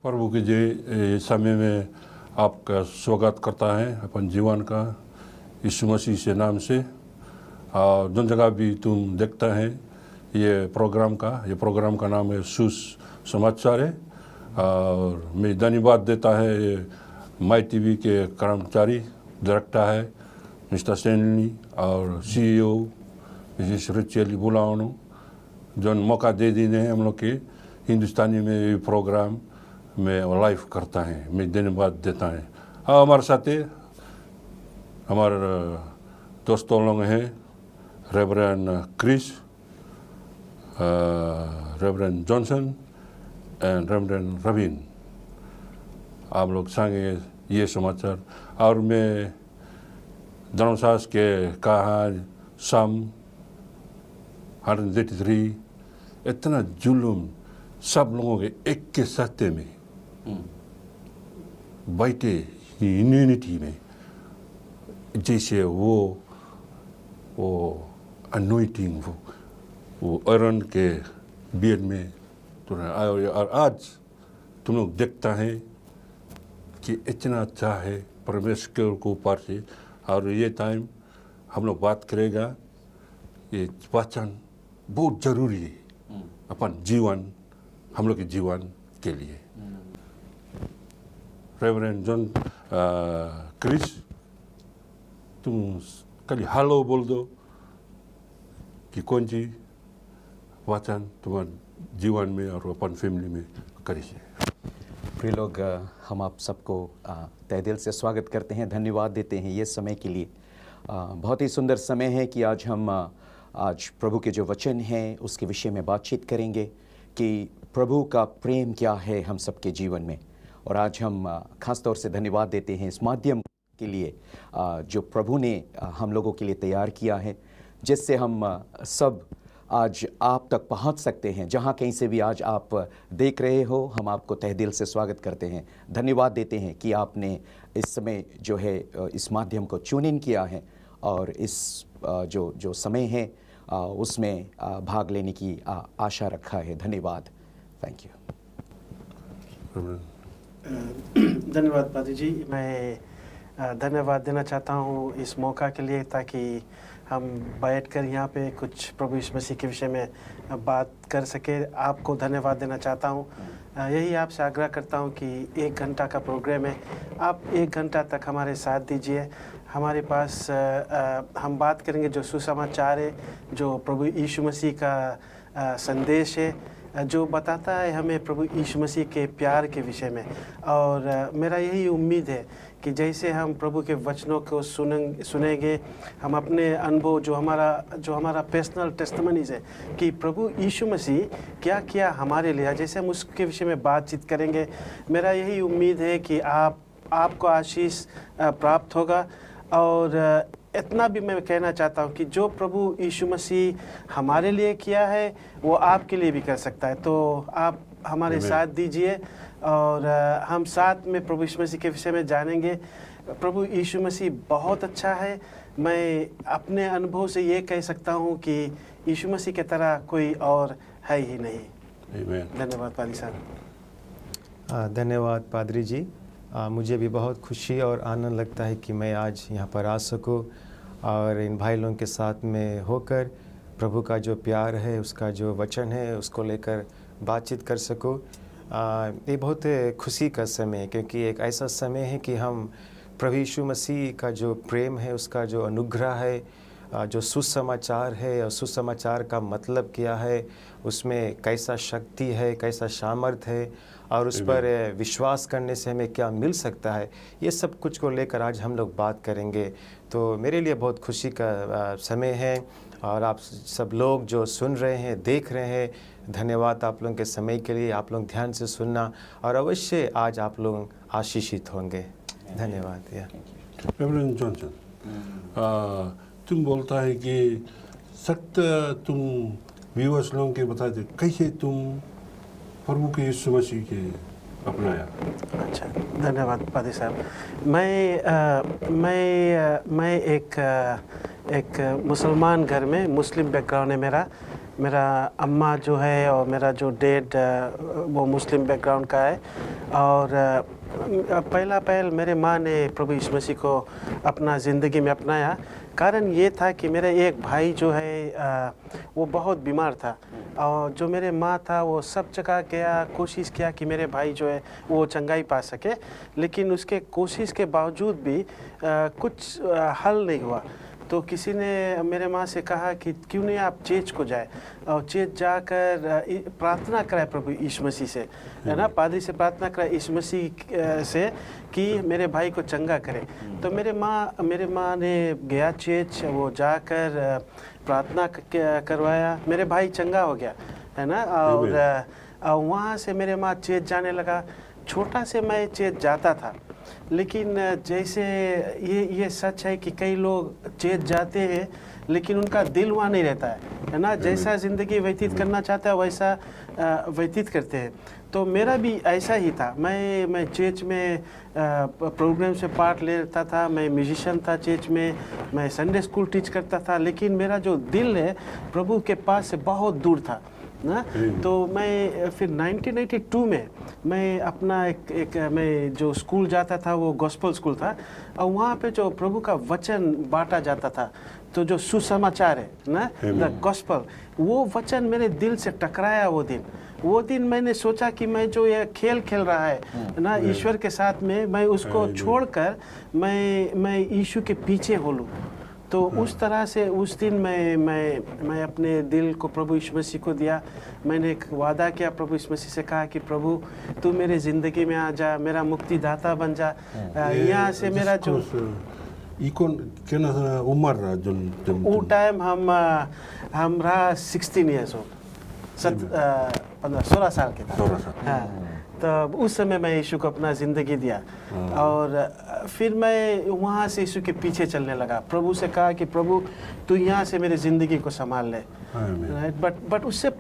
प्रभु के ये समय में आपका स्वागत करता है अपन जीवन का यीशु मसीह से नाम से। और जिन जगह भी तुम देखता है ये प्रोग्राम का नाम है सुसमाचार है। और मैं धन्यवाद देता है ये माई टीवी के कर्मचारी डायरेक्टर है मिस्टर स्टैनली और CEO मिसेस रिचेली बुलानो जो मौका दे देने हम लोग के हिंदुस्तानी में ये प्रोग्राम में लाइव करता है। मैं धन्यवाद देता है। और हमारे साथ हमारे दोस्तों लोग हैं reverend Chris, reverend Johnson and reverend Raveen. आप लोग संगे ये समाचार और मैं धर्मशास्त्र के कहा सम 133 इतना जुल्म सब लोगों के एक के साथ में बैठे यूनिटी में जैसे वो अनोइंटिंग वो अरन के बीच में तो और आज तुम लोग देखता है कि इतना अच्छा है परमेश्वर को ऊपर से। और ये टाइम हम लोग बात करेगा ये वचन बहुत ज़रूरी है अपन जीवन हम लोग के जीवन के लिए। रेवरेंड जॉन क्रिस तुम कल हेलो बोल दो कि कौन सी वचन तुम्हारे जीवन में और अपन फैमिली में करिए। प्रिय लोग, हम आप सबको तहे दिल से स्वागत करते हैं, धन्यवाद देते हैं ये समय के लिए। बहुत ही सुंदर समय है कि आज हम आज प्रभु के जो वचन हैं उसके विषय में बातचीत करेंगे कि प्रभु का प्रेम क्या है हम सबके जीवन में। और आज हम ख़ास तौर से धन्यवाद देते हैं इस माध्यम के लिए जो प्रभु ने हम लोगों के लिए तैयार किया है, जिससे हम सब आज आप तक पहुंच सकते हैं। जहां कहीं से भी आज आप देख रहे हो, हम आपको तहे दिल से स्वागत करते हैं, धन्यवाद देते हैं कि आपने इस समय जो है इस माध्यम को चुन इन किया है और इस जो समय है उसमें भाग लेने की आशा रखा है। धन्यवाद, थैंक यू। धन्यवाद पादी जी। मैं धन्यवाद देना चाहता हूँ इस मौका के लिए ताकि हम बैठकर यहाँ पे कुछ प्रभु यीशु मसीह के विषय में बात कर सके। आपको धन्यवाद देना चाहता हूँ। यही आपसे आग्रह करता हूँ कि 1 घंटा का प्रोग्राम है, आप 1 घंटा तक हमारे साथ दीजिए। हमारे पास हम बात करेंगे जो सुसमाचार है, जो प्रभु यीशु मसीह का संदेश है, जो बताता है हमें प्रभु यीशु मसीह के प्यार के विषय में। और मेरा यही उम्मीद है कि जैसे हम प्रभु के वचनों को सुनेंगे, हम अपने अनुभव जो हमारा पर्सनल टेस्टिमनीज है कि प्रभु यीशु मसीह क्या किया हमारे लिए, जैसे हम उसके विषय में बातचीत करेंगे। मेरा यही उम्मीद है कि आपको आशीष प्राप्त होगा। और इतना भी मैं कहना चाहता हूँ कि जो प्रभु यीशु मसीह हमारे लिए किया है वो आपके लिए भी कर सकता है। तो आप हमारे साथ दीजिए और हम साथ में प्रभु यीशु मसीह के विषय में जानेंगे। प्रभु यीशु मसीह बहुत अच्छा है। मैं अपने अनुभव से ये कह सकता हूँ कि यीशु मसीह की तरह कोई और है ही नहीं। धन्यवाद पादरी साहब। धन्यवाद पादरी जी। मुझे भी बहुत खुशी और आनंद लगता है कि मैं आज यहाँ पर आ सकूँ और इन भाई लोगों के साथ में होकर प्रभु का जो प्यार है, उसका जो वचन है, उसको लेकर बातचीत कर सकूँ। ये बहुत खुशी का समय है क्योंकि एक ऐसा समय है कि हम प्रभु यीशु मसीह का जो प्रेम है, उसका जो अनुग्रह है, जो सुसमाचार है और सुसमाचार का मतलब क्या है, उसमें कैसा शक्ति है, कैसा सामर्थ्य है और उस पर विश्वास करने से हमें क्या मिल सकता है, ये सब कुछ को लेकर आज हम लोग बात करेंगे। तो मेरे लिए बहुत खुशी का समय है और आप सब लोग जो सुन रहे हैं, देख रहे हैं, धन्यवाद आप लोगों के समय के लिए। आप लोग ध्यान से सुनना और अवश्य आज आप लोग आशीषित होंगे। धन्यवाद। रेवरेंड जॉनसन, तुम बोलता है कि सत्य तुम व्यूअर्स लोगों के बता दे कैसे तुम प्रभु के यीशु मसीह के अपनाया। अच्छा, धन्यवाद पादी साहब। मैं एक मुसलमान घर में, मुस्लिम बैकग्राउंड है मेरा, मेरा अम्मा जो है और मेरा जो डैड वो मुस्लिम बैकग्राउंड का है। और पहल मेरे माँ ने प्रभु यीशु मसीह को अपना ज़िंदगी में अपनाया। कारण ये था कि मेरा एक भाई जो है वो बहुत बीमार था, और जो मेरे माँ था वो सब जगह गया, कोशिश किया कि मेरे भाई जो है वो चंगाई पा सके, लेकिन उसके कोशिश के बावजूद भी कुछ हल नहीं हुआ। तो किसी ने मेरे माँ से कहा कि क्यों नहीं आप चर्च को जाए और चर्च जाकर प्रार्थना कराए प्रभु यीशु मसीह से, है ना, पादरी से प्रार्थना कराए यीशु मसीह से कि मेरे भाई को चंगा करे। तो मेरे माँ ने गया चर्च, वो जाकर प्रार्थना करवाया, मेरे भाई चंगा हो गया, है ना। और वहाँ से मेरे माँ चर्च जाने लगा। छोटा से मैं चर्च जाता था, लेकिन जैसे ये सच है कि कई लोग चर्च जाते हैं लेकिन उनका दिल वहाँ नहीं रहता है ना। जैसा ज़िंदगी व्यतीत करना चाहता है वैसा व्यतीत करते हैं। तो मेरा भी ऐसा ही था। मैं चर्च में प्रोग्राम से पार्ट लेता था, मैं म्यूजिशियन था चर्च में, मैं संडे स्कूल टीच करता था, लेकिन मेरा जो दिल है प्रभु के पास से बहुत दूर था ना। तो मैं फिर 1992 में मैं अपना एक मैं जो स्कूल जाता था वो गॉस्पेल स्कूल था, और वहाँ पे जो प्रभु का वचन बांटा जाता था, तो जो सुसमाचार है ना, द गॉस्पेल, वो वचन मेरे दिल से टकराया। वो दिन मैंने सोचा कि मैं जो ये खेल खेल रहा है ना ईश्वर के साथ में, मैं उसको छोड़कर मैं यीशु के पीछे हो लूँ। तो उस तरह से उस दिन मैं अपने दिल को प्रभु यीशु मसीह को दिया। मैंने एक वादा किया, प्रभु यीशु मसीह से कहा कि प्रभु तू मेरे ज़िंदगी में आ जा, मेरा मुक्तिदाता बन जा। यहाँ से मेरा जो वो टाइम हम रहा 16 ईयर्स हो, 16 साल के था। हाँ, तब उस समय मैं यीशु को अपना ज़िंदगी दिया, और फिर मैं वहाँ से यीशु के पीछे चलने लगा। प्रभु से कहा कि प्रभु तू यहाँ से मेरी ज़िंदगी को संभाल ले। बट उससे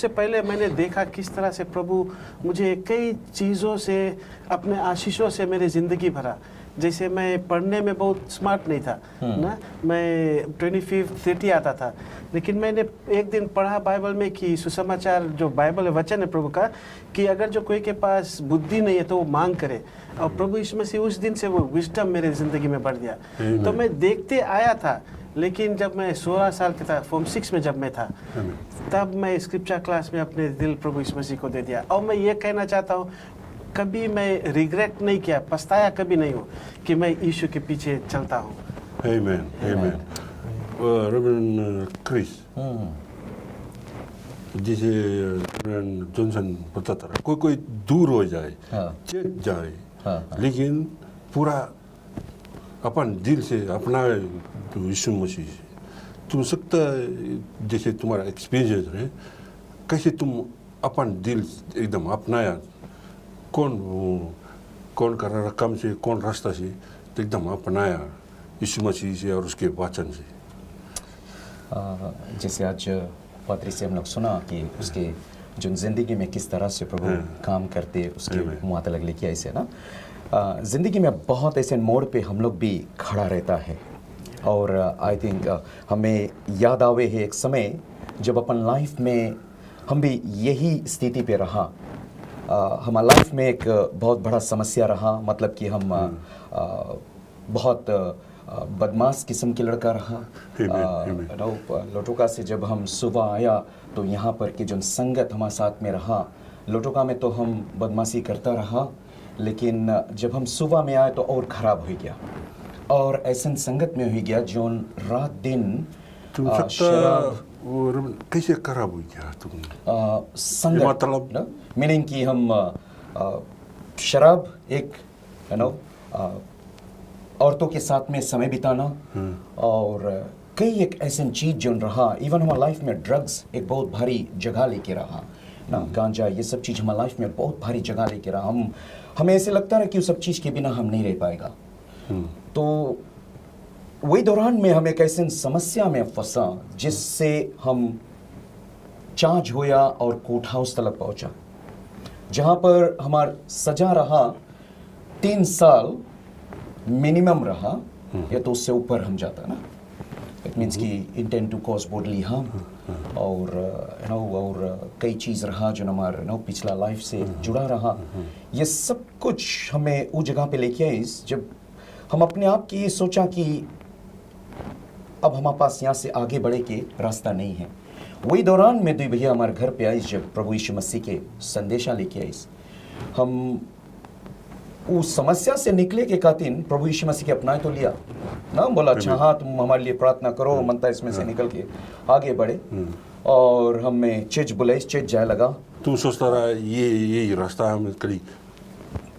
पहले मैंने देखा किस तरह से प्रभु मुझे कई चीज़ों से, अपने आशीषों से मेरी ज़िंदगी भरा। जैसे मैं पढ़ने में बहुत स्मार्ट नहीं था ना, मैं 25-30 आता था, लेकिन मैंने एक दिन पढ़ा बाइबल में कि सुसमाचार जो बाइबल है, वचन है प्रभु का, कि अगर जो कोई के पास बुद्धि नहीं है तो वो मांग करे। और प्रभु यीशु मसीह उस दिन से वो विजडम मेरे ज़िंदगी में बढ़ गया। तो मैं देखते आया था, लेकिन जब मैं 16 साल का था, फॉर्म 6 में जब मैं था, तब मैं स्क्रिप्चर क्लास में अपने दिल प्रभु यीशु मसीह को दे दिया। और मैं ये कहना चाहता हूँ, कभी मैं रिग्रेट नहीं किया, पछताया कभी नहीं हूँ कि मैं यीशु के पीछे चलता हूँ। आमेन, आमेन। रेवरेंड क्रिस, जैसे रेवरेंड जॉनसन बताता रहा, कोई दूर हो जाए, चेक जाए, लेकिन पूरा अपन दिल से अपना यीशु मसीह से तुम सकता जैसे तुम्हारा एक्सपीरियंस है, कैसे तुम अपन दिल एकदम अपनाया, कौन कर रकम से, कौन रास्ता से तो एकदम अपनाया यीशु मसीह से और उसके वचन से। जैसे आज पादरी से हम लोग सुना कि उसके जो ज़िंदगी में किस तरह से प्रभु काम करते, उसके मुताबिक लेके ऐसे ना ज़िंदगी में बहुत ऐसे मोड़ पे हम लोग भी खड़ा रहता है। और आई थिंक हमें याद आवे है एक समय जब अपन लाइफ में हम भी यही स्थिति पे रहा। हमारा लाइफ में एक बहुत बड़ा समस्या रहा, मतलब कि हम बहुत बदमाश किस्म के लड़का रहा। लोटोका से जब हम सुबह आया तो यहाँ पर की जो संगत हमारे साथ में रहा, लोटोका में तो हम बदमाशी करता रहा, लेकिन जब हम सुबह में आए तो और ख़राब हो गया, और ऐसा संगत में हो गया जो रात दिन शराब। कैसे खराब हो गया तुम? संगत मतलब मीनिंग कि हम शराब, एक औरतों के साथ में समय बिताना, और कई एक ऐसा चीज़ जो रहा। इवन हमारे लाइफ में ड्रग्स एक बहुत भारी जगह लेके रहा ना, गांजा, ये सब चीज़ हमारे लाइफ में बहुत भारी जगह लेके रहा। हमें ऐसे लगता है कि उस सब चीज़ के बिना हम नहीं रह पाएगा। तो वही दौरान में हम एक ऐसे समस्या में फंसा जिससे हम चार्ज होया और कोर्ट हाउस तक पहुंचा, जहां पर हमारा सजा रहा 3 साल मिनिमम रहा, या तो उससे ऊपर हम जाता ना। इट मीन्स कि इंटेंट टू कॉज बोडली हार्म, और और कई चीज़ रहा जो हमारा पिछला लाइफ से जुड़ा रहा। ये सब कुछ हमें वो जगह पे लेके आई जब हम अपने आप की ये सोचा कि अब हमारे पास यहाँ से आगे बढ़े के रास्ता नहीं है। वही दौरान में दुई भैया हमारे घर पे आई जब प्रभु यीशु मसीह के संदेशा लेके आई। हम उस समस्या से निकले के खातिर प्रभु यीशु मसीह के अपनाए तो लिया ना, बोला अच्छा हाँ तुम हमारे लिए प्रार्थना करो, मनता इसमें से निकल के आगे बढ़े। और हमें चेज बुलाई, चेज जाए लगा। तू सोचता रहा ये रास्ता हम करी,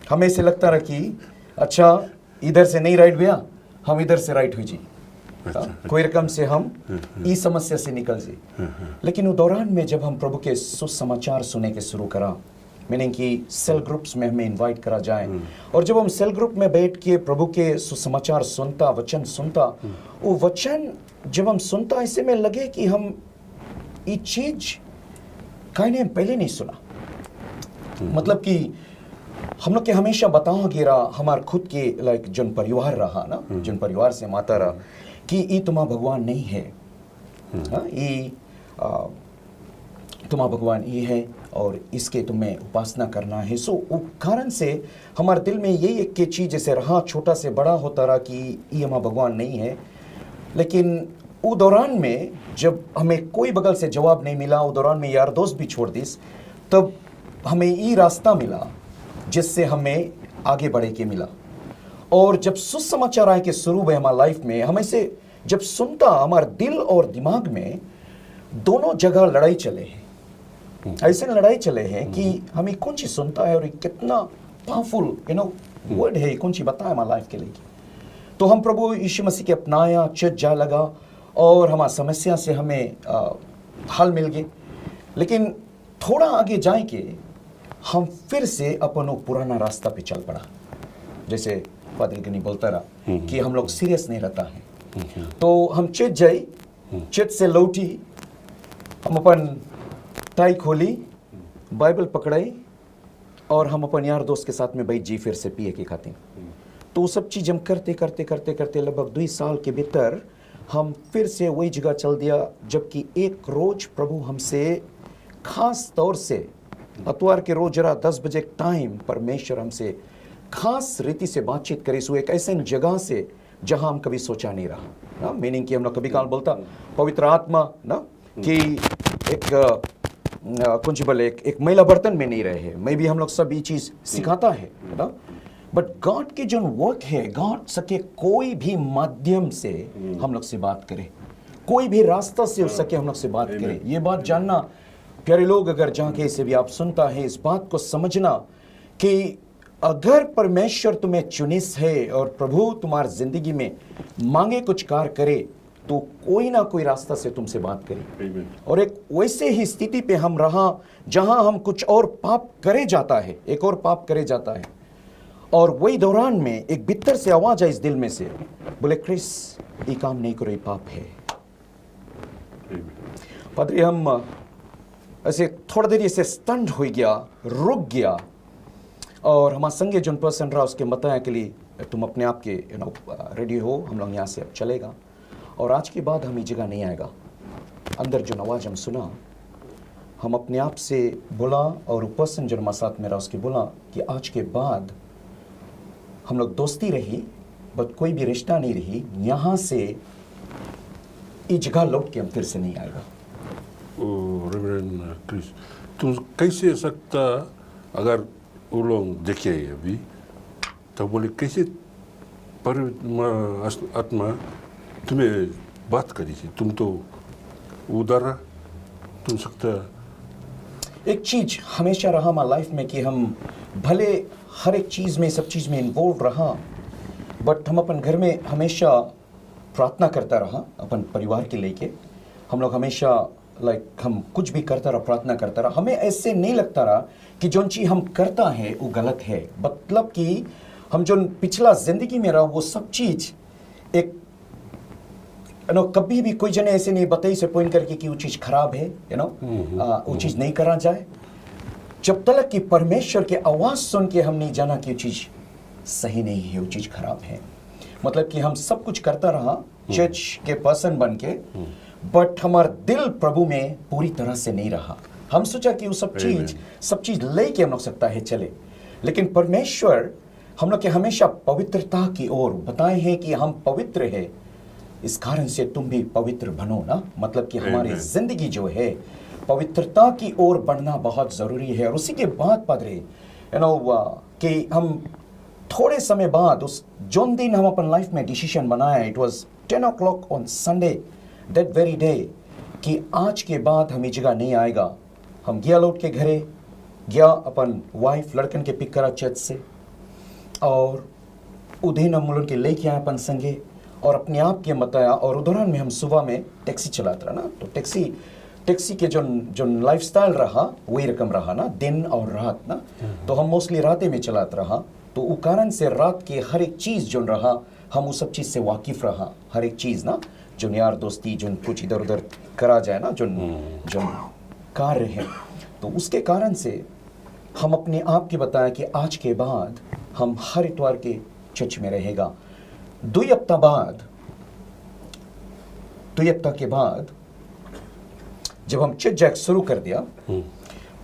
हमें ऐसे लगता रहा कि अच्छा इधर से नहीं राइट भैया, हम इधर से राइट हुई जी। कोई रकम से हम इस समस्या से निकल जी। लेकिन वो दौरान में जब हम प्रभु के सुसमाचार सुने के शुरू करा, मीनिंग कि सेल ग्रुप्स में हमें इनवाइट करा जाए, और जब हम सेल ग्रुप में बैठ के प्रभु के सुसमाचार सुनता, वचन सुनता, वो वचन जब हम सुनता ऐसे में लगे कि हम ये चीज कहीं पहले नहीं सुना। मतलब कि हम लोग के हमेशा बताओ गिरा हमारे खुद के लाइक जन परिवार रहा ना, जन परिवार से माता रहा कि ये तुम्हारा भगवान नहीं है, ये तुम्हारा भगवान ये है और इसके तुम्हें उपासना करना है। सो वो कारण से हमारे दिल में यही एक चीज़ जैसे रहा, छोटा से बड़ा होता रहा कि ये हमारा भगवान नहीं है। लेकिन वो दौरान में जब हमें कोई बगल से जवाब नहीं मिला, वो दौरान में यार दोस्त भी छोड़ दिस, तब हमें ये रास्ता मिला जिससे हमें आगे बढ़े के मिला। और जब सुसमाचार आए के शुरू हुए हमारे लाइफ में, हमें से जब सुनता हमारे दिल और दिमाग में दोनों जगह लड़ाई चले हैं। ऐसे लड़ाई चले हैं कि हमें कौन सी सुनता है और कितना पावरफुल वर्ड है, कौन सी बताया हमारे लाइफ के लिए। तो हम प्रभु यीशु मसीह के अपनाया, चित जा लगा और हमारी समस्या से हमें हल मिल गए। लेकिन थोड़ा आगे जाए के हम फिर से अपन पुराना रास्ता पे चल पड़ा। जैसे पादरी गनी बोलता रहा कि हम लोग सीरियस नहीं रहता है। तो हम चित जाई, चित से लौटी, हम अपन टाई खोली, बाइबल पकड़ाई और हम अपन यार दोस्त के साथ में बैठ जी फिर से पिए के खातिर। तो सब चीज़ हम करते करते करते करते लगभग 2 साल के भीतर हम फिर से वही जगह चल दिया। जबकि एक रोज प्रभु हमसे खास तौर से अतवार के रोज जरा 10 बजे टाइम परमेश्वर हमसे खास रीति से बातचीत करे सो एक ऐसे जगह से जहां हम कभी सोचा नहीं रहा ना। मीनिंग कि हम लोग कभी काल बोलता पवित्र आत्मा ना कि एक कुछ बोले एक मैला बर्तन में नहीं रहे। मैं भी हम लोग सब ये चीज सिखाता है ना। बट गॉड के जो वर्क है, गॉड सके कोई भी माध्यम से हम लोग से बात करे, कोई भी रास्ता से हो सके हम लोग से बात करे। ये बात जानना प्यारे लोग, अगर जहाँ के से भी आप सुनता है, इस बात को समझना कि अगर परमेश्वर तुम्हें चुनिस है और प्रभु तुम्हारी जिंदगी में मांगे कुछ कार्य करे तो कोई ना कोई रास्ता से तुमसे बात करे। और एक वैसे ही स्थिति पे हम रहा जहां हम कुछ और पाप करे जाता है, एक और पाप करे जाता है। और वही दौरान में एक भीतर से आवाज आई इस दिल में से, बोले क्रिस ये काम नहीं करो, ये पाप है। पादरी हम ऐसे थोड़ा देर ऐसे स्टंट हो गया, रुक गया। और हमारे संगे जो पर्सन रहा उसके बताया के लिए तुम अपने आप के रेडी हो, हम लोग यहाँ से अब चलेगा और आज के बाद हम ये जगह नहीं आएगा। अंदर जो आवाज हम सुना, हम अपने आप से बोला और पर्सन जो हमारे साथ में रहा उसके बोला कि आज के बाद हम लोग दोस्ती रही बट कोई भी रिश्ता नहीं रही, यहाँ से ये जगह लौट के हम फिर से नहीं आएगा। रेवरेंड क्रिस, तुम कैसे सकता अगर वो लोग देखे अभी तो बोले कैसे पर आत्मा तुम्हें बात करी थी, तुम तो उधर तुम सकता। एक चीज हमेशा रहा हमारी लाइफ में कि हम भले हर एक चीज में सब चीज में इन्वॉल्व रहा बट हम अपन घर में हमेशा प्रार्थना करता रहा अपन परिवार के लेके। हम लोग हमेशा हम कुछ भी करता रहा, प्रार्थना करता रहा। हमें ऐसे नहीं लगता रहा कि जो चीज हम करता है वो गलत है। मतलब कि हम जो पिछला जिंदगी में रहा वो सब चीज एक कभी भी कोई जने ऐसे नहीं बताई से पॉइंट करके कि वो चीज खराब है, वो चीज नहीं करा जाए। जब तक कि परमेश्वर के आवाज सुन के हम नहीं जाना कि वो चीज सही नहीं है, वो चीज खराब है। मतलब कि हम सब कुछ करता रहा चर्च के पर्सन बन के, बट हमारा दिल प्रभु में पूरी तरह से नहीं रहा। हम सोचा कि वो सब चीज लेके हम लोग सकता है चले, लेकिन परमेश्वर हम लोग के हमेशा पवित्रता की ओर बताए हैं कि हम पवित्र है, इस कारण से तुम भी पवित्र बनो ना। मतलब कि हमारी जिंदगी जो है पवित्रता की ओर बढ़ना बहुत जरूरी है। और उसी के बाद पादरी कि हम थोड़े समय बाद उस जोन दिन हम अपन लाइफ में डिसीजन बनाया, it was 10 o'clock on Sunday that very day, कि आज के बाद हम ये जगह नहीं आएगा। हम गया लौट के घरे गया, अपन वाइफ लड़कन के पिक करा चर्च से, और उधर हम लोग के लेके आए अपन संगे और अपने आप के बताया। और उधर में हम सुबह में टैक्सी चलाते रहा ना, तो टैक्सी के जो लाइफस्टाइल रहा वही रकम रहा ना, दिन और रात ना। तो हम मोस्टली रातें में चलाते रहा, तो वो कारण से रात के हर एक चीज़ जो रहा हम उस सब चीज़ से वाकिफ़ रहा। हर एक चीज़ ना, जो यार दोस्ती जो कुछ इधर उधर करा जाए ना, जो कार्य है, तो उसके कारण से हम अपने आप के बताया कि आज के बाद हम हर इतवार के चर्च में रहेगा। 2 हफ्ता के बाद जब हम चर्च जाके शुरू कर दिया,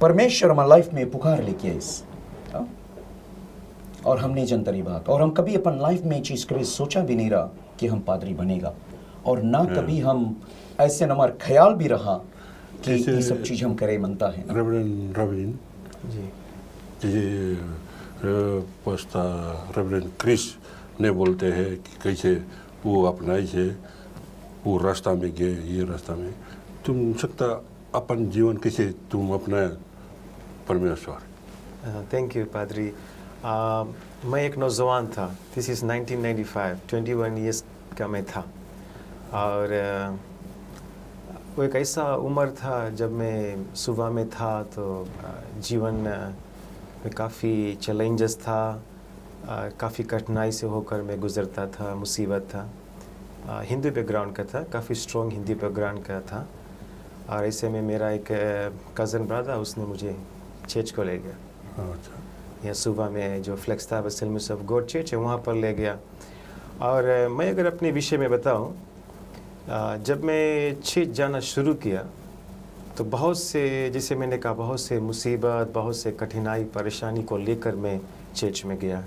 परमेश्वर हमारी लाइफ में पुकार लेके आए, और हम नहीं जानते बात। और हम कभी अपन लाइफ में चीज कभी सोचा भी नहीं रहा कि हम पादरी बनेगा, और ना कभी हम ऐसे हमारा ख्याल भी रहा कि ये सब चीज हम करे मनता है। रेवरेंड रवीन जी, रेवरेंड क्रिस ने बोलते हैं कि कैसे वो अपनाई से वो रास्ता में गए, ये रास्ता में तुम सकता अपन जीवन कैसे तुम अपना परमेश्वर। थैंक यू पादरी। मैं एक नौजवान था, दिस इज़ 1995, 21 ईयर्स का मैं था, और वो एक ऐसा उम्र था जब मैं सुबह में था, तो जीवन में काफ़ी चैलेंजेस था, काफ़ी कठिनाई से होकर मैं गुज़रता था, मुसीबत था। हिंदी बैकग्राउंड का था, काफ़ी स्ट्रॉन्ग हिंदी बैकग्राउंड का था, और ऐसे में मेरा एक कज़न ब्रदर उसने मुझे चर्च को ले गया। अच्छा। यहाँ सुबह में जो फ्लेक्स था असेंबलीज ऑफ गॉड चर्च है, वहाँ पर ले गया। और मैं अगर अपने विषय में बताऊँ, जब मैं चर्च जाना शुरू किया तो बहुत से, जैसे मैंने कहा, बहुत से मुसीबत, बहुत से कठिनाई परेशानी को लेकर मैं चर्च में गया।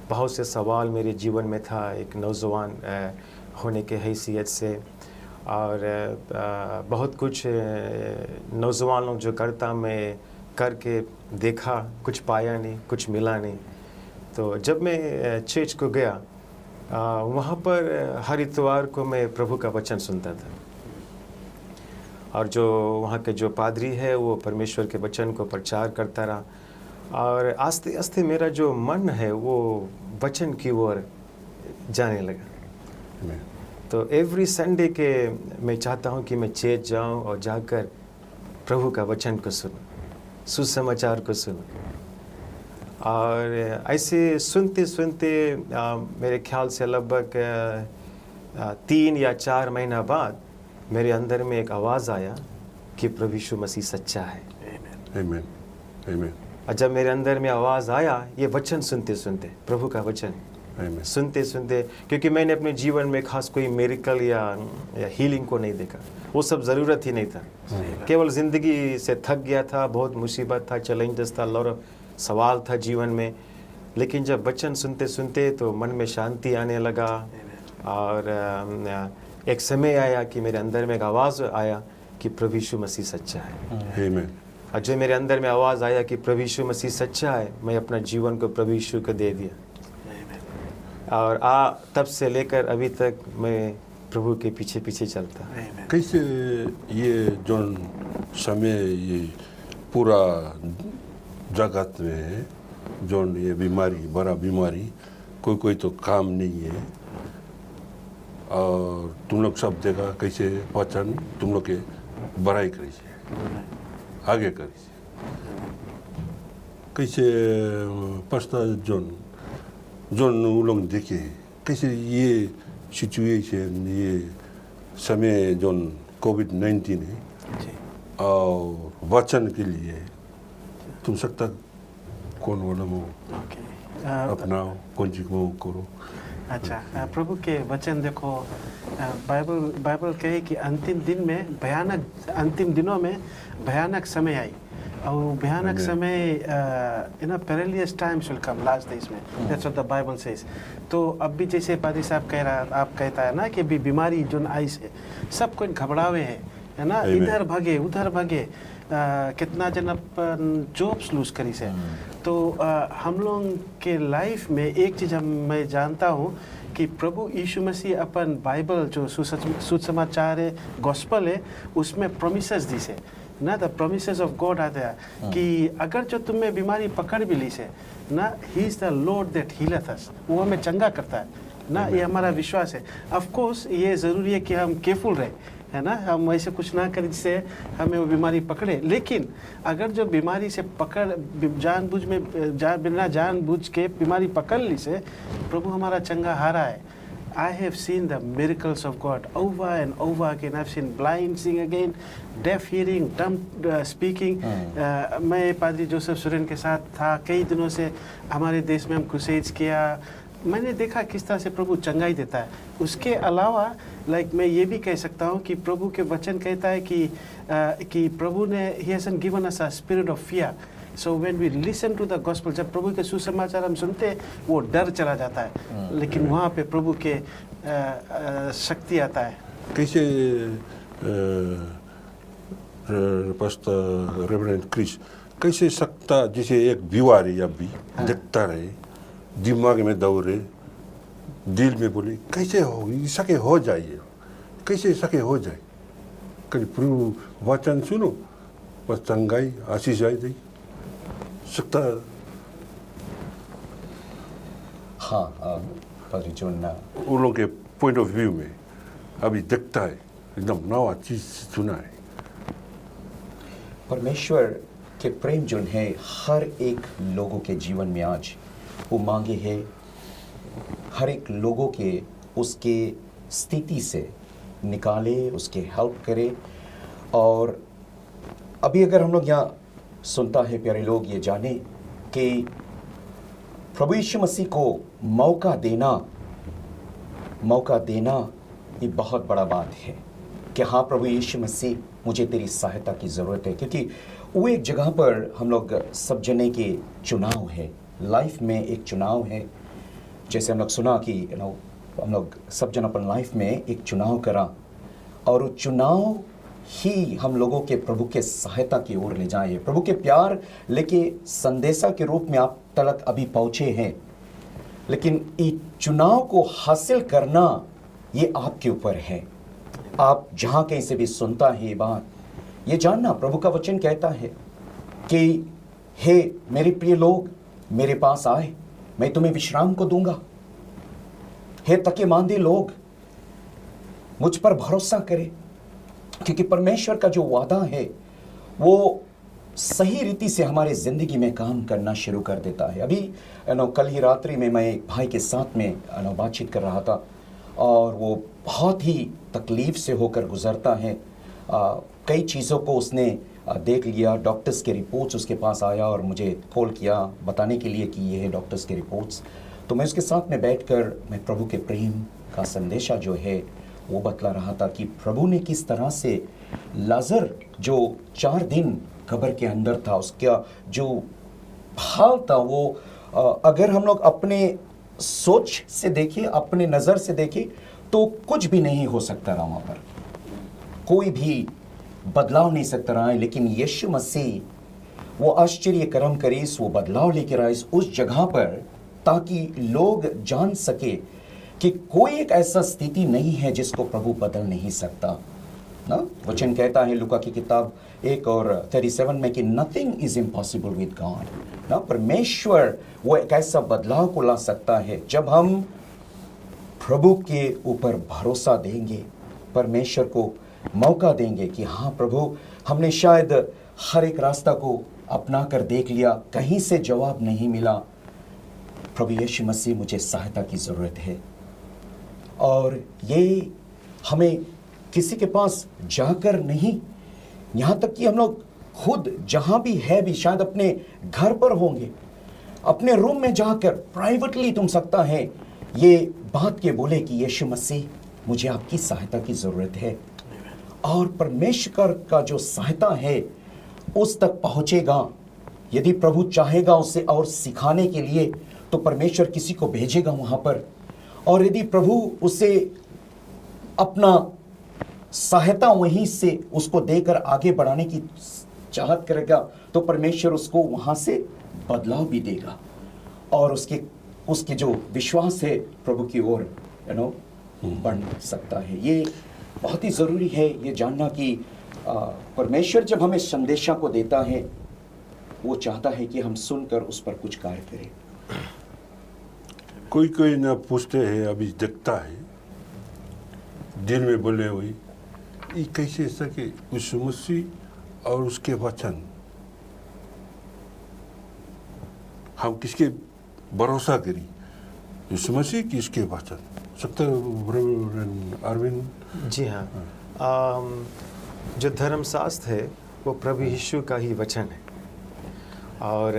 बहुत से सवाल मेरे जीवन में था एक नौजवान होने के हैसियत से, और बहुत कुछ नौजवान लोग जो करता मैं करके देखा, कुछ पाया नहीं, कुछ मिला नहीं। तो जब मैं चर्च को गया, वहाँ पर हर इतवार को मैं प्रभु का वचन सुनता था, और जो वहाँ के जो पादरी है वो परमेश्वर के वचन को प्रचार करता रहा, और आस्ते आस्ते मेरा जो मन है वो वचन की ओर जाने लगा। तो एवरी संडे के मैं चाहता हूँ कि मैं चर्च जाऊँ और जाकर प्रभु का वचन को सुनूँ, सुसमाचार को सुनूँ। और ऐसे सुनते सुनते मेरे ख्याल से लगभग 3 या 4 महीना बाद मेरे अंदर में एक आवाज़ आया कि प्रभु यीशु मसीह सच्चा है। आमीन, आमीन। और जब मेरे अंदर में आवाज़ आया, ये वचन सुनते सुनते, प्रभु का वचन सुनते सुनते, क्योंकि मैंने अपने जीवन में खास कोई मेरिकल या हीलिंग को नहीं देखा, वो सब ज़रूरत ही नहीं था। केवल ज़िंदगी से थक गया था, बहुत मुसीबत था, चैलेंजेस था, लॉट ऑफ सवाल था जीवन में। लेकिन जब वचन सुनते सुनते तो मन में शांति आने लगा, और एक समय आया कि मेरे अंदर में एक आवाज़ आया कि प्रभु यीशु मसीह सच्चा है। आमीन। और जो मेरे अंदर में आवाज़ आया कि प्रभु यीशु मसीह सच्चा है, मैं अपना जीवन को प्रभु यीशु को दे दिया, और तब से लेकर अभी तक मैं प्रभु के पीछे पीछे चलता। कैसे ये जो समय ये पूरा जगत में है, जो ये बीमारी, बड़ा बीमारी, कोई तो काम नहीं है, और तुम लोग सब देखा कैसे वचन तुम लोग के बड़ाई करी से आगे करी से कैसे पस्ता जोन वो लोग देखे कैसे ये सिचुएशन, ये समय जो कोविड-19 है, और वचन के लिए तुम सकता कौन वाला अपनाओ, कौन चीज को करो। अच्छा, प्रभु के वचन देखो, बाइबल कहे कि अंतिम दिनों में भयानक समय आई, और भयानक समय perilous times will come, last days में, that's what the Bible says। तो अब भी जैसे पादी साहब आप कहता है ना कि भी बीमारी जो आई से सब कोई घबरावे है ना, इधर भागे उधर भागे, कितना जन अपन जॉब्स लूज करी से। तो हम लोग के लाइफ में एक चीज़ मैं जानता हूँ कि प्रभु यीशु मसीह अपन बाइबल जो सुसमाचार है, गॉस्पल है, उसमें प्रोमिसेस दी से ना, द प्रोमिसेस ऑफ गॉड आते हैं कि अगर जो तुम्हें बीमारी पकड़ भी ली से ना, he is the Lord that healeth us, वो हमें चंगा करता है ना, ये हमारा विश्वास है। ऑफ कोर्स ये ज़रूरी है कि हम केयरफुल रहे, है ना, हम ऐसे कुछ ना करें जिससे हमें वो बीमारी पकड़े। लेकिन अगर जो बीमारी से बिना जानबूझ के बीमारी पकड़ ली से, प्रभु हमारा चंगा हारा है। I have seen the miracles of God over and over again. I've seen blind seeing again, deaf hearing, dumb speaking. मैं पादरी जोसेफ सुरेन के साथ था कई दिनों से, हमारे देश में हम क्रूसेड्स किया, मैंने देखा किस तरह से प्रभु चंगाई देता है। उसके अलावा मैं ये भी कह सकता हूँ कि प्रभु के वचन कहता है कि प्रभु ने He hasn't given us a spirit of fear. So when we listen to the gospel, जब प्रभु के सुसमाचार हम सुनते हैं, वो डर चला जाता है, लेकिन वहाँ पे प्रभु के शक्ति आता है। कैसे पास्टर रेवरेंड क्रिस, कैसे सकता जैसे एक बीमारी अभी देखता रहे, दिमाग में दौड़े, दिल में बोले कैसे हो सके हो जाए, कैसे सके हो जाए, कभी प्रभु वचन सुनो, बस चंगाई आशीष आई दी सकता। हाँ, पादरी जोन उन लोगों के पॉइंट ऑफ व्यू में अभी देखता है, एकदम नवा चीज सुना है। परमेश्वर के प्रेम जो है हर एक लोगों के जीवन में आज वो मांगे है, हर एक लोगों के उसके स्थिति से निकाले, उसके हेल्प करे। और अभी अगर हम लोग यहाँ सुनता है प्यारे लोग, ये जाने कि प्रभु यीशु मसीह को मौका देना ये बहुत बड़ा बात है कि हाँ प्रभु यीशु मसीह, मुझे तेरी सहायता की ज़रूरत है। क्योंकि वो एक जगह पर हम लोग सब जने के चुनाव है, लाइफ में एक चुनाव है। जैसे हम लोग सुना कि हम लोग सब जन अपन लाइफ में एक चुनाव करा, और वो चुनाव ही हम लोगों के प्रभु के सहायता की ओर ले जाए। प्रभु के प्यार लेके संदेशा के रूप में आप तक अभी पहुँचे हैं, लेकिन इस चुनाव को हासिल करना ये आपके ऊपर है। आप जहाँ कहीं से भी सुनता है ये बात, ये जानना प्रभु का वचन कहता है कि हे मेरे प्रिय लोग, मेरे पास आए, मैं तुम्हें विश्राम को दूंगा। हे तके मांदे लोग, मुझ पर भरोसा करें, क्योंकि परमेश्वर का जो वादा है वो सही रीति से हमारे ज़िंदगी में काम करना शुरू कर देता है। अभी कल ही रात्रि में मैं एक भाई के साथ में बातचीत कर रहा था, और वो बहुत ही तकलीफ़ से होकर गुज़रता है। कई चीज़ों को उसने देख लिया, डॉक्टर्स के रिपोर्ट्स उसके पास आया और मुझे कॉल किया बताने के लिए कि ये है डॉक्टर्स के रिपोर्ट्स। तो मैं उसके साथ में बैठकर मैं प्रभु के प्रेम का संदेशा जो है वो बतला रहा था कि प्रभु ने किस तरह से लाजर जो 4 दिन कब्र के अंदर था, उसका जो हाल था वो अगर हम लोग अपने सोच से देखें, अपने नज़र से देखें, तो कुछ भी नहीं हो सकता रहा, वहाँ पर कोई भी बदलाव नहीं सकता रहा है। लेकिन यीशु मसीह वो आश्चर्य कर्म करीस, वो बदलाव लेकर आए उस जगह पर, ताकि लोग जान सके कि कोई एक ऐसा स्थिति नहीं है जिसको प्रभु बदल नहीं सकता ना। वचन कहता है लूका की किताब 1:37 में कि nothing is impossible with God ना। परमेश्वर वो एक ऐसा बदलाव को ला सकता है जब हम प्रभु के ऊपर भरोसा देंगे, परमेश्वर को मौका देंगे कि हाँ प्रभु, हमने शायद हर एक रास्ता को अपना कर देख लिया, कहीं से जवाब नहीं मिला, प्रभु यीशु मसीह मुझे सहायता की ज़रूरत है। और ये हमें किसी के पास जाकर नहीं, यहाँ तक कि हम लोग खुद जहाँ भी है भी, शायद अपने घर पर होंगे, अपने रूम में जाकर प्राइवेटली तुम सकता है ये बात के बोले कि यीशु मसीह मुझे आपकी सहायता की ज़रूरत है, और परमेश्वर का जो सहायता है उस तक पहुँचेगा। यदि प्रभु चाहेगा उसे और सिखाने के लिए तो परमेश्वर किसी को भेजेगा वहाँ पर, और यदि प्रभु उसे अपना सहायता वहीं से उसको देकर आगे बढ़ाने की चाहत करेगा तो परमेश्वर उसको वहाँ से बदलाव भी देगा, और उसके जो विश्वास है प्रभु की ओर बढ़ सकता है। ये बहुत ही ज़रूरी है ये जानना कि परमेश्वर जब हमें संदेशा को देता है वो चाहता है कि हम सुनकर उस पर कुछ कार्य करें। कोई कोई ना पूछते हैं, अभी देखता है दिल में बोले हुए ये कैसे सके यीशु मसीह और उसके वचन, हम किसके भरोसा करें, यीशु मसीह की इसके वचन सकता अरविंद? जी हाँ, जो धर्मशास्त्र है वो प्रभु यीशु का ही वचन है, और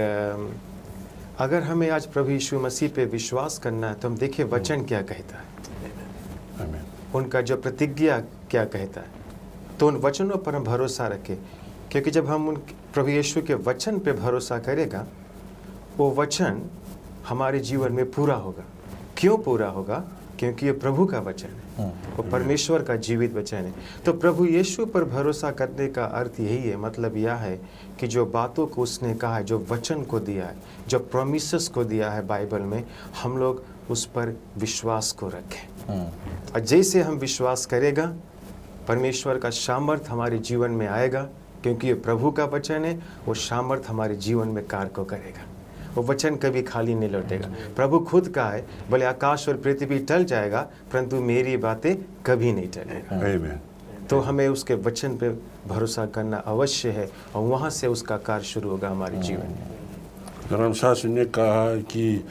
अगर हमें आज प्रभु यीशु मसीह पे विश्वास करना है तो हम देखिए वचन क्या कहता है, उनका जो प्रतिज्ञा क्या कहता है, तो उन वचनों पर हम भरोसा रखें, क्योंकि जब हम उन प्रभु यीशु के वचन पे भरोसा करेगा वो वचन हमारे जीवन में पूरा होगा। क्यों पूरा होगा? क्योंकि ये प्रभु का वचन है, वो परमेश्वर का जीवित वचन है। तो प्रभु यीशु पर भरोसा करने का अर्थ यही है, मतलब यह है कि जो बातों को उसने कहा है, जो वचन को दिया है, जो प्रोमिसेस को दिया है बाइबल में, हम लोग उस पर विश्वास को रखें। और जैसे हम विश्वास करेगा परमेश्वर का सामर्थ हमारे जीवन में आएगा, क्योंकि ये प्रभु का वचन है, वो सामर्थ हमारे जीवन में कार्य को करेगा। वो वचन कभी खाली नहीं लौटेगा। प्रभु खुद का है, बोले आकाश और पृथ्वी टल जाएगा परंतु मेरी बातें कभी नहीं टलेगा। तो हमें उसके वचन पे भरोसा करना अवश्य है, और वहाँ से उसका कार्य शुरू होगा हमारे जीवन में। धर्मशास्त्र ने कहा कि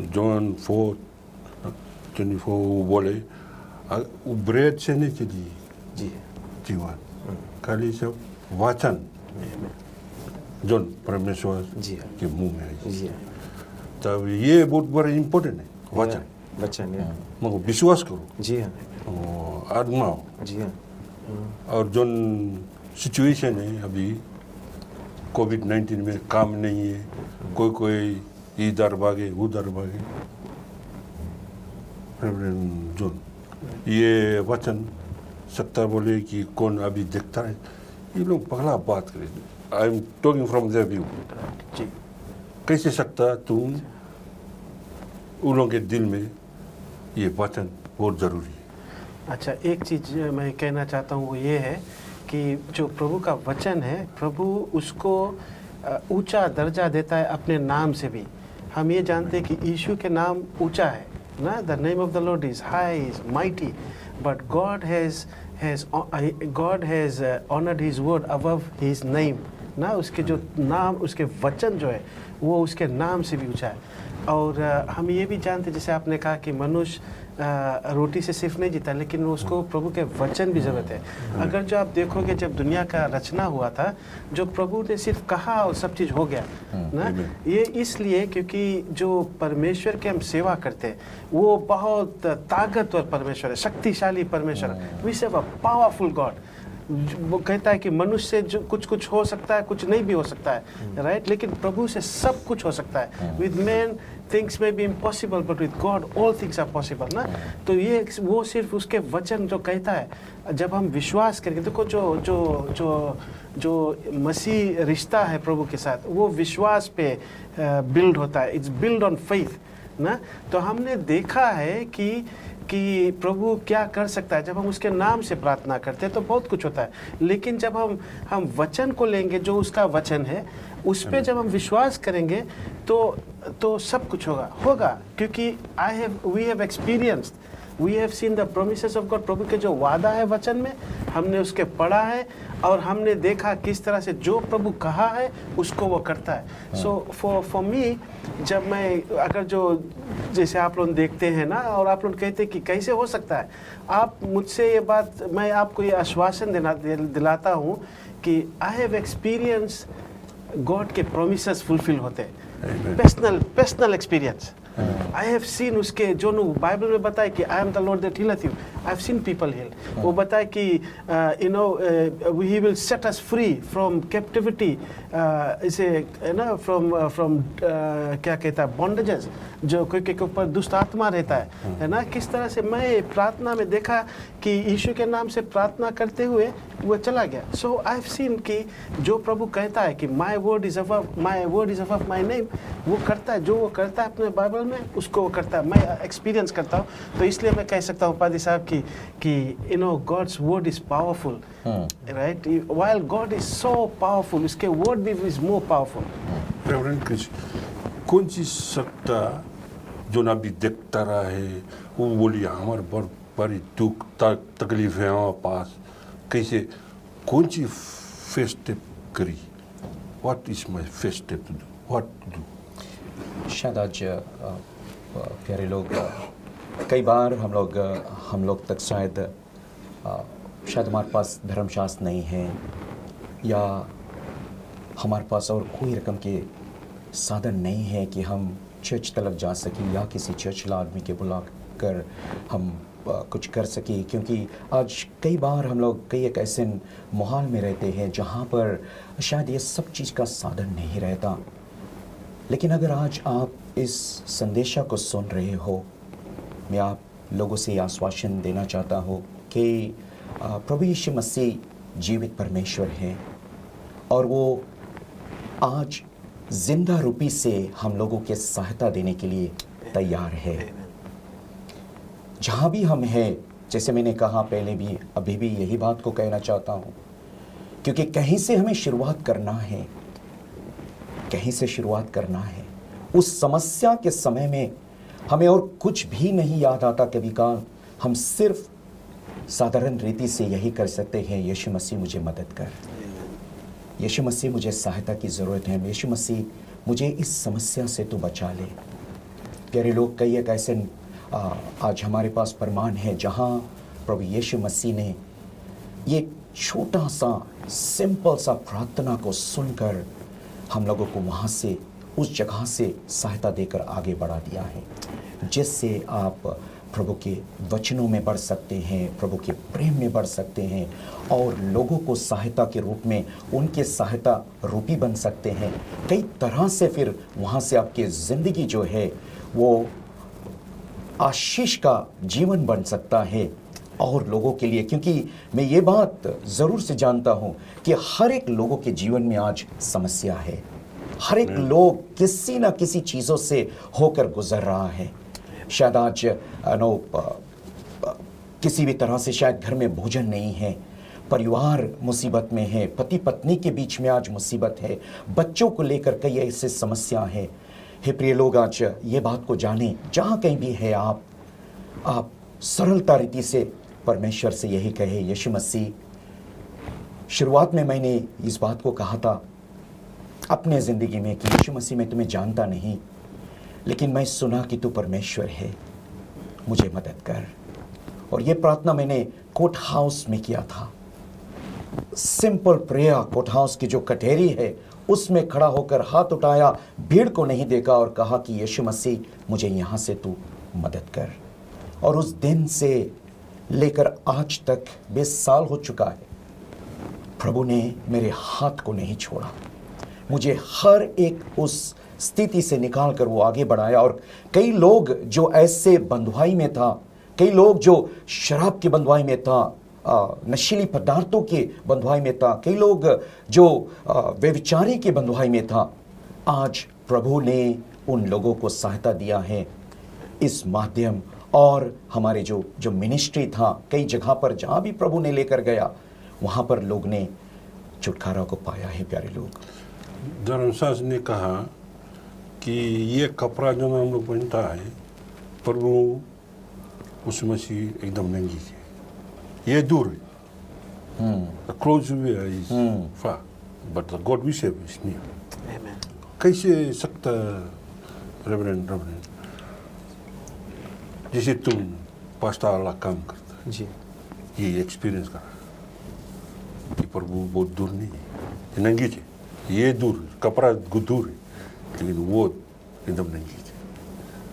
जॉन 4:24 बोले ब्रेड से नहीं चली जी जीवन, खाली सब वचन जो परमेश्वर जी के मुंह में है। जी तब ये बहुत बड़ा इम्पोर्टेंट है वचन है। मगर विश्वास करो, जी हाँ, आत्माओ। जी हाँ, और जो सिचुएशन है अभी कोविड-19 में काम नहीं है, कोई इधर भागे उधर भागे, जो ये वचन सकता बोले कि कौन अभी देखता है, ये लोग पहला बात करें। I am talking from their view. जी, कैसे सकता तुम उन लोगों के दिल में ये वचन बहुत ज़रूरी है। अच्छा, एक चीज़ मैं कहना चाहता हूँ वो ये है कि जो प्रभु का वचन है, प्रभु उसको ऊंचा दर्जा देता है अपने नाम से भी। हम ये जानते हैं कि यीशु के नाम ऊंचा है ना, the name of the Lord is high, is mighty, but God has honoured his word above his name ना। उसके जो नाम, उसके वचन जो है वो उसके नाम से भी ऊंचा है। और हम ये भी जानते, जैसे आपने कहा कि मनुष्य रोटी से सिर्फ नहीं जीता, लेकिन उसको प्रभु के वचन भी ज़रूरत है। अगर जो आप देखोगे जब दुनिया का रचना हुआ था, जो प्रभु ने सिर्फ कहा और सब चीज़ हो गया ना, ये इसलिए क्योंकि जो परमेश्वर के हम सेवा करते हैं वो बहुत ताकतवर परमेश्वर है, शक्तिशाली परमेश्वर है। We serve a powerful God. वो कहता है कि मनुष्य से जो कुछ हो सकता है, कुछ नहीं भी हो सकता है, राइट, लेकिन प्रभु से सब कुछ हो सकता है। With man things may be impossible but with God all things are possible ना। तो ये वो सिर्फ उसके वचन जो कहता है, जब हम विश्वास करेंगे, देखो जो जो जो जो मसीह रिश्ता है प्रभु के साथ, वो विश्वास पे बिल्ड होता है। इट्स बिल्ड ऑन फेथ ना। तो हमने देखा है कि प्रभु क्या कर सकता है। जब हम उसके नाम से प्रार्थना करते हैं तो बहुत कुछ होता है, लेकिन जब हम वचन को लेंगे, जो उसका वचन है, उस पर जब हम विश्वास करेंगे तो सब कुछ होगा क्योंकि we have experienced, we have seen the promises of God. प्रभु के जो वादा है वचन में, हमने उसके पढ़ा है और हमने देखा किस तरह से जो प्रभु कहा है उसको वो करता है। सो फॉर मी, जब मैं अगर जो जैसे आप लोग देखते हैं ना, और आप लोग कहते हैं कि कैसे हो सकता है, आप मुझसे ये बात, मैं आपको ये आश्वासन दिलाता हूँ कि आई हैव एक्सपीरियंस गॉड के प्रोमिसेस फुलफिल होते हैं। Personal experience I have seen उसके जो बाइबल में बताए कि I am the Lord that healeth you, I have seen people heal. वो बताए कि you know he will set us free from captivity, इसे ना फ्रॉम क्या कहता है बॉन्डेजेस, जो कोई के ऊपर दुष्ट आत्मा रहता है ना। किस तरह से मैं प्रार्थना में देखा कि यीशु के नाम से प्रार्थना करते हुए वो चला गया। सो आई हैव सीन कि जो प्रभु कहता है कि my word is above my name, वो करता है, जो वो करता है अपने बाइबल में उसको वो करता है। मैं एक्सपीरियंस करता हूँ, तो इसलिए मैं कह सकता हूँ पादी साहब कि you know God's word is powerful, right. While God is so powerful, उसके वर्ड भी is more powerful. Reverend Chris, कौन सी सत्ता जो नबी देखता रहा है, वो बोलिए हमारे बड़ी दुख तकलीफ है हमारे पास, कैसे कौन सी फर्स्ट स्टेप करी, what is my first step to do, what to do. शायद आज प्यारे लोग, कई बार हम लोग तक शायद हमारे पास धर्मशास्त्र नहीं है, या हमारे पास और कोई रकम के साधन नहीं है कि हम चर्च तक जा सकें, या किसी चर्चला आदमी के बुला कर हम कुछ कर सके। क्योंकि आज कई बार हम लोग कई एक ऐसे माहौल में रहते हैं जहाँ पर शायद ये सब चीज़ का साधन नहीं रहता। लेकिन अगर आज आप इस संदेशा को सुन रहे हो, मैं आप लोगों से आश्वासन देना चाहता हूँ कि प्रभु यीशु मसीह जीवित परमेश्वर हैं, और वो आज जिंदा रूपी से हम लोगों के सहायता देने के लिए तैयार है। जहाँ भी हम हैं, जैसे मैंने कहा पहले भी, अभी भी यही बात को कहना चाहता हूँ, क्योंकि कहीं से हमें शुरुआत करना है, कहीं से शुरुआत करना है। उस समस्या के समय में हमें और कुछ भी नहीं याद आता, कभी काल हम सिर्फ साधारण रीति से यही कर सकते हैं, यीशु मसीह मुझे मदद कर, यीशु मसीह मुझे सहायता की ज़रूरत है, यीशु मसीह मुझे इस समस्या से तू बचा ले। प्यारे लोग, कई एक ऐसे आज हमारे पास प्रमाण है जहाँ प्रभु यीशु मसीह ने ये छोटा सा सिंपल सा प्रार्थना को सुनकर हम लोगों को वहाँ से, उस जगह से सहायता देकर आगे बढ़ा दिया है, जिससे आप प्रभु के वचनों में बढ़ सकते हैं, प्रभु के प्रेम में बढ़ सकते हैं, और लोगों को सहायता के रूप में उनके सहायता रूपी बन सकते हैं। कई तरह से फिर वहाँ से आपकी ज़िंदगी जो है वो आशीष का जीवन बन सकता है और लोगों के लिए। क्योंकि मैं ये बात ज़रूर से जानता हूँ कि हर एक लोगों के जीवन में आज समस्या है, हर एक लोग किसी ना किसी चीज़ों से होकर गुजर रहा है। शायद आज किसी भी तरह से शायद घर में भोजन नहीं है, परिवार मुसीबत में है, पति पत्नी के बीच में आज मुसीबत है, बच्चों को लेकर कई ऐसे समस्या है। हे प्रिय लोग, आज ये बात को जाने, जहाँ कहीं भी है आप सरलता रीति से परमेश्वर से यही कहे, यीशु मसीह, शुरुआत में मैंने इस बात को कहा था अपने ज़िंदगी में कि यीशु मसीह, मैं तुम्हें जानता नहीं, लेकिन मैं सुना कि तू परमेश्वर है, मुझे मदद कर। और ये प्रार्थना मैंने कोर्ट हाउस में किया था, सिंपल प्रेयर। कोर्ट हाउस की जो कटहरी है उसमें खड़ा होकर हाथ उठाया, भीड़ को नहीं देखा और कहा कि यीशु मसीह, मुझे यहाँ से तू मदद कर। और उस दिन से लेकर आज तक 20 साल हो चुका है, प्रभु ने मेरे हाथ को नहीं छोड़ा, मुझे हर एक उस स्थिति से निकाल कर वो आगे बढ़ाया। और कई लोग जो ऐसे बंधुआई में था, कई लोग जो शराब की बंधुआई में था, नशीली पदार्थों के बंधुआई में था, कई लोग जो व्यभिचारी के बंधुआई में था, आज प्रभु ने उन लोगों को सहायता दिया है इस माध्यम। और हमारे जो मिनिस्ट्री था, कई जगह पर जहाँ भी प्रभु ने लेकर गया, वहाँ पर लोग ने छुटकारा को पाया है। प्यारे लोग, धर्मशास्त्र ने कहा कि ये कपड़ा जो हम लोग पहनता है, प्रभु उस मसीह एकदम नंगी है, ये दूर है, the clothes we wear is far, but the God we serve is near. Amen. कैसे सकता रेवरेंड, जैसे तुम पास्ता वाला काम करता है, जी, ये एक्सपीरियंस करा कि प्रभु बहुत दूर नहीं है, ये नंगी है, ये दूर, कपड़ा दूर है, लेकिन वो एकदम नंगी है।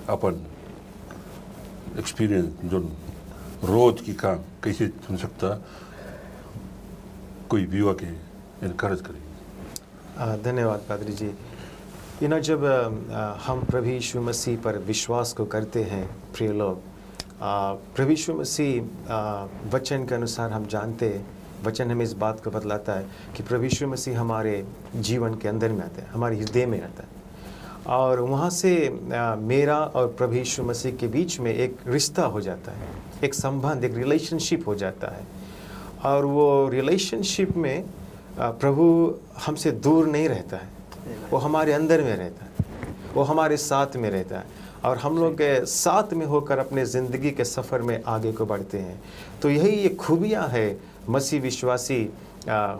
अपन एक्सपीरियंस जो रोज की काम कैसे सुन सकता कोई युवा के इनकरेज करें। धन्यवाद पादरी जी। जब हम प्रभु यीशु मसीह पर विश्वास को करते हैं प्रिय लोग, प्रभु यीशु मसीह वचन के अनुसार हम जानते हैं, वचन हमें इस बात को बतलाता है कि प्रभु यीशु मसीह हमारे जीवन के अंदर में आता है, हमारे हृदय में रहता है, और वहाँ से मेरा और प्रभु यीशु मसीह के बीच में एक रिश्ता हो जाता है, एक संबंध, एक रिलेशनशिप हो जाता है। और वो रिलेशनशिप में प्रभु हमसे दूर नहीं रहता है, वो हमारे अंदर में रहता है, वो हमारे साथ में रहता है, और हम लोग के साथ में होकर अपने ज़िंदगी के सफ़र में आगे को बढ़ते हैं। तो यही ये खूबियाँ है मसीह विश्वासी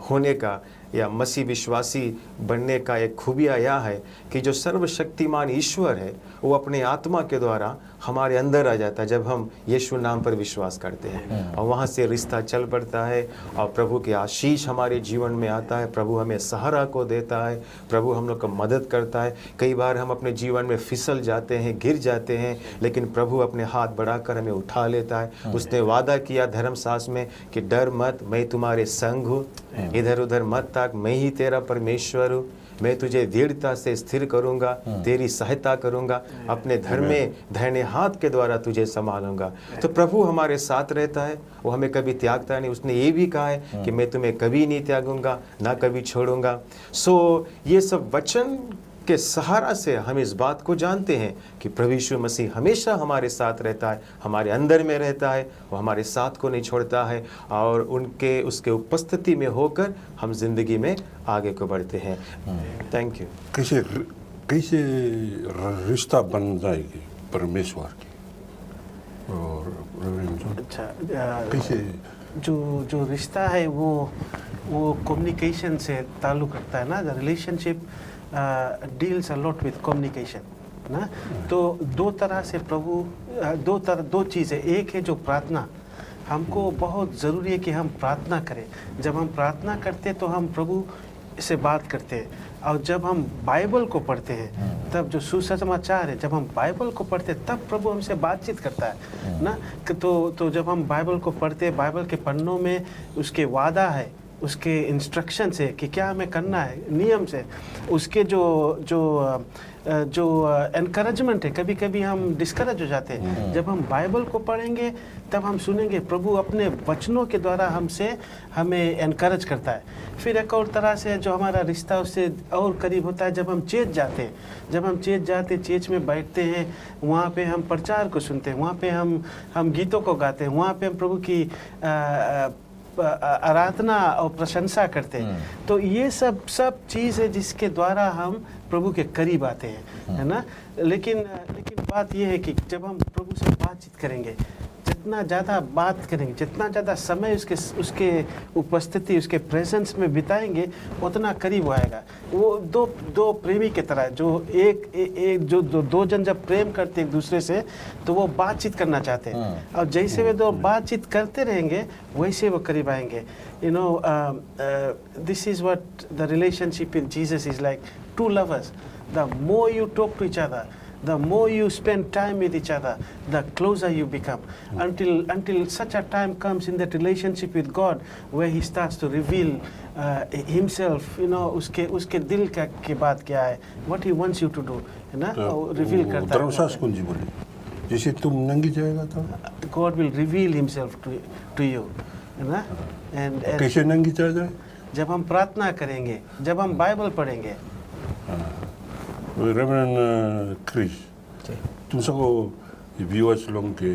होने का, या मसीह विश्वासी बनने का एक खूबिया यह है कि जो सर्वशक्तिमान ईश्वर है वो अपने आत्मा के द्वारा हमारे अंदर आ जाता है जब हम यीशु नाम पर विश्वास करते हैं, और वहाँ से रिश्ता चल पड़ता है, और प्रभु के आशीष हमारे जीवन में आता है, प्रभु हमें सहारा को देता है, प्रभु हम लोग को मदद करता है। कई बार हम अपने जीवन में फिसल जाते हैं, गिर जाते हैं, लेकिन प्रभु अपने हाथ बढ़ाकर हमें उठा लेता है। उसने वादा किया धर्मशास्त्र में कि डर मत, मैं तुम्हारे संग हूँ, इधर उधर मत ताक, मैं ही तेरा परमेश्वर हूँ, मैं तुझे दृढ़ता से स्थिर करूंगा, तेरी सहायता करूंगा, अपने धर्म में दाहिने हाथ के द्वारा तुझे संभालूंगा। तो प्रभु हमारे साथ रहता है, वो हमें कभी त्यागता नहीं। उसने ये भी कहा है कि मैं तुम्हें कभी नहीं त्यागूंगा, ना कभी छोड़ूंगा। सो ये सब वचन के सहारा से हम इस बात को जानते हैं कि प्रभु यीशु मसीह हमेशा हमारे साथ रहता है, हमारे अंदर में रहता है, वो हमारे साथ को नहीं छोड़ता है, और उसके उपस्थिति में होकर हम जिंदगी में आगे को बढ़ते हैं। Thank you. कैसे रिश्ता बन जाएगी परमेश्वर की और अच्छा, कैसे जो रिश्ता है वो कम्युनिकेशन से ताल्लुक़ रखता है ना। The relationship deals a lot with communication ना। तो दो तरह से प्रभु दो चीज़ें, एक है जो प्रार्थना, हमको बहुत ज़रूरी है कि हम प्रार्थना करें। जब हम प्रार्थना करते तो हम प्रभु से बात करते हैं, और जब हम बाइबल को पढ़ते हैं तब जो सुसमाचार है, जब हम बाइबल को पढ़ते हैं तब प्रभु हमसे बातचीत करता है ना। तो जब हम बाइबल को पढ़ते हैं, बाइबल के पन्नों में उसके वादा है, उसके इंस्ट्रक्शन से कि क्या हमें करना है, नियम से, उसके जो एनकरेजमेंट है। कभी कभी हम डिस्करेज हो जाते हैं। जब हम बाइबल को पढ़ेंगे तब हम सुनेंगे प्रभु अपने वचनों के द्वारा हमें एनकरेज करता है। फिर एक और तरह से जो हमारा रिश्ता उससे और करीब होता है जब हम चर्च जाते हैं। जब हम चर्च में बैठते हैं, वहाँ पे हम प्रचार को सुनते हैं, वहाँ पे हम गीतों को गाते हैं, वहाँ पे हम प्रभु की आराधना और प्रशंसा करते हैं। तो ये सब चीज़ है जिसके द्वारा हम प्रभु के करीब आते हैं, है ना। लेकिन बात ये है कि जब हम प्रभु से बातचीत करेंगे, जितना ज़्यादा बात करेंगे, जितना ज़्यादा समय उसके उपस्थिति, उसके प्रेजेंस में बिताएंगे, उतना करीब आएगा। वो दो प्रेमी की तरह, जो दो जन जब प्रेम करते एक दूसरे से तो वो बातचीत करना चाहते हैं, और जैसे वे दो बातचीत करते रहेंगे वैसे वो करीब आएंगे। This is what the relationship in Jesus is like two lovers. The more you talk to each other, the more you spend time with each other, the closer you become, until such a time comes in that relationship with God where he starts to reveal himself, उसके दिल के बात क्या है, what he wants you to do, है ना, reveal करता है। धर्मशास्त्र कौन जी बोले, जैसे तुम नंगी जाएगा तो God will reveal himself to you, है ना। and कैसे नंगी जाए? जब हम प्रार्थना करेंगे, जब हम बाइबल पढ़ेंगे। रेवरेंड क्रिस, तुम सबको व्यूअर्स लोगों के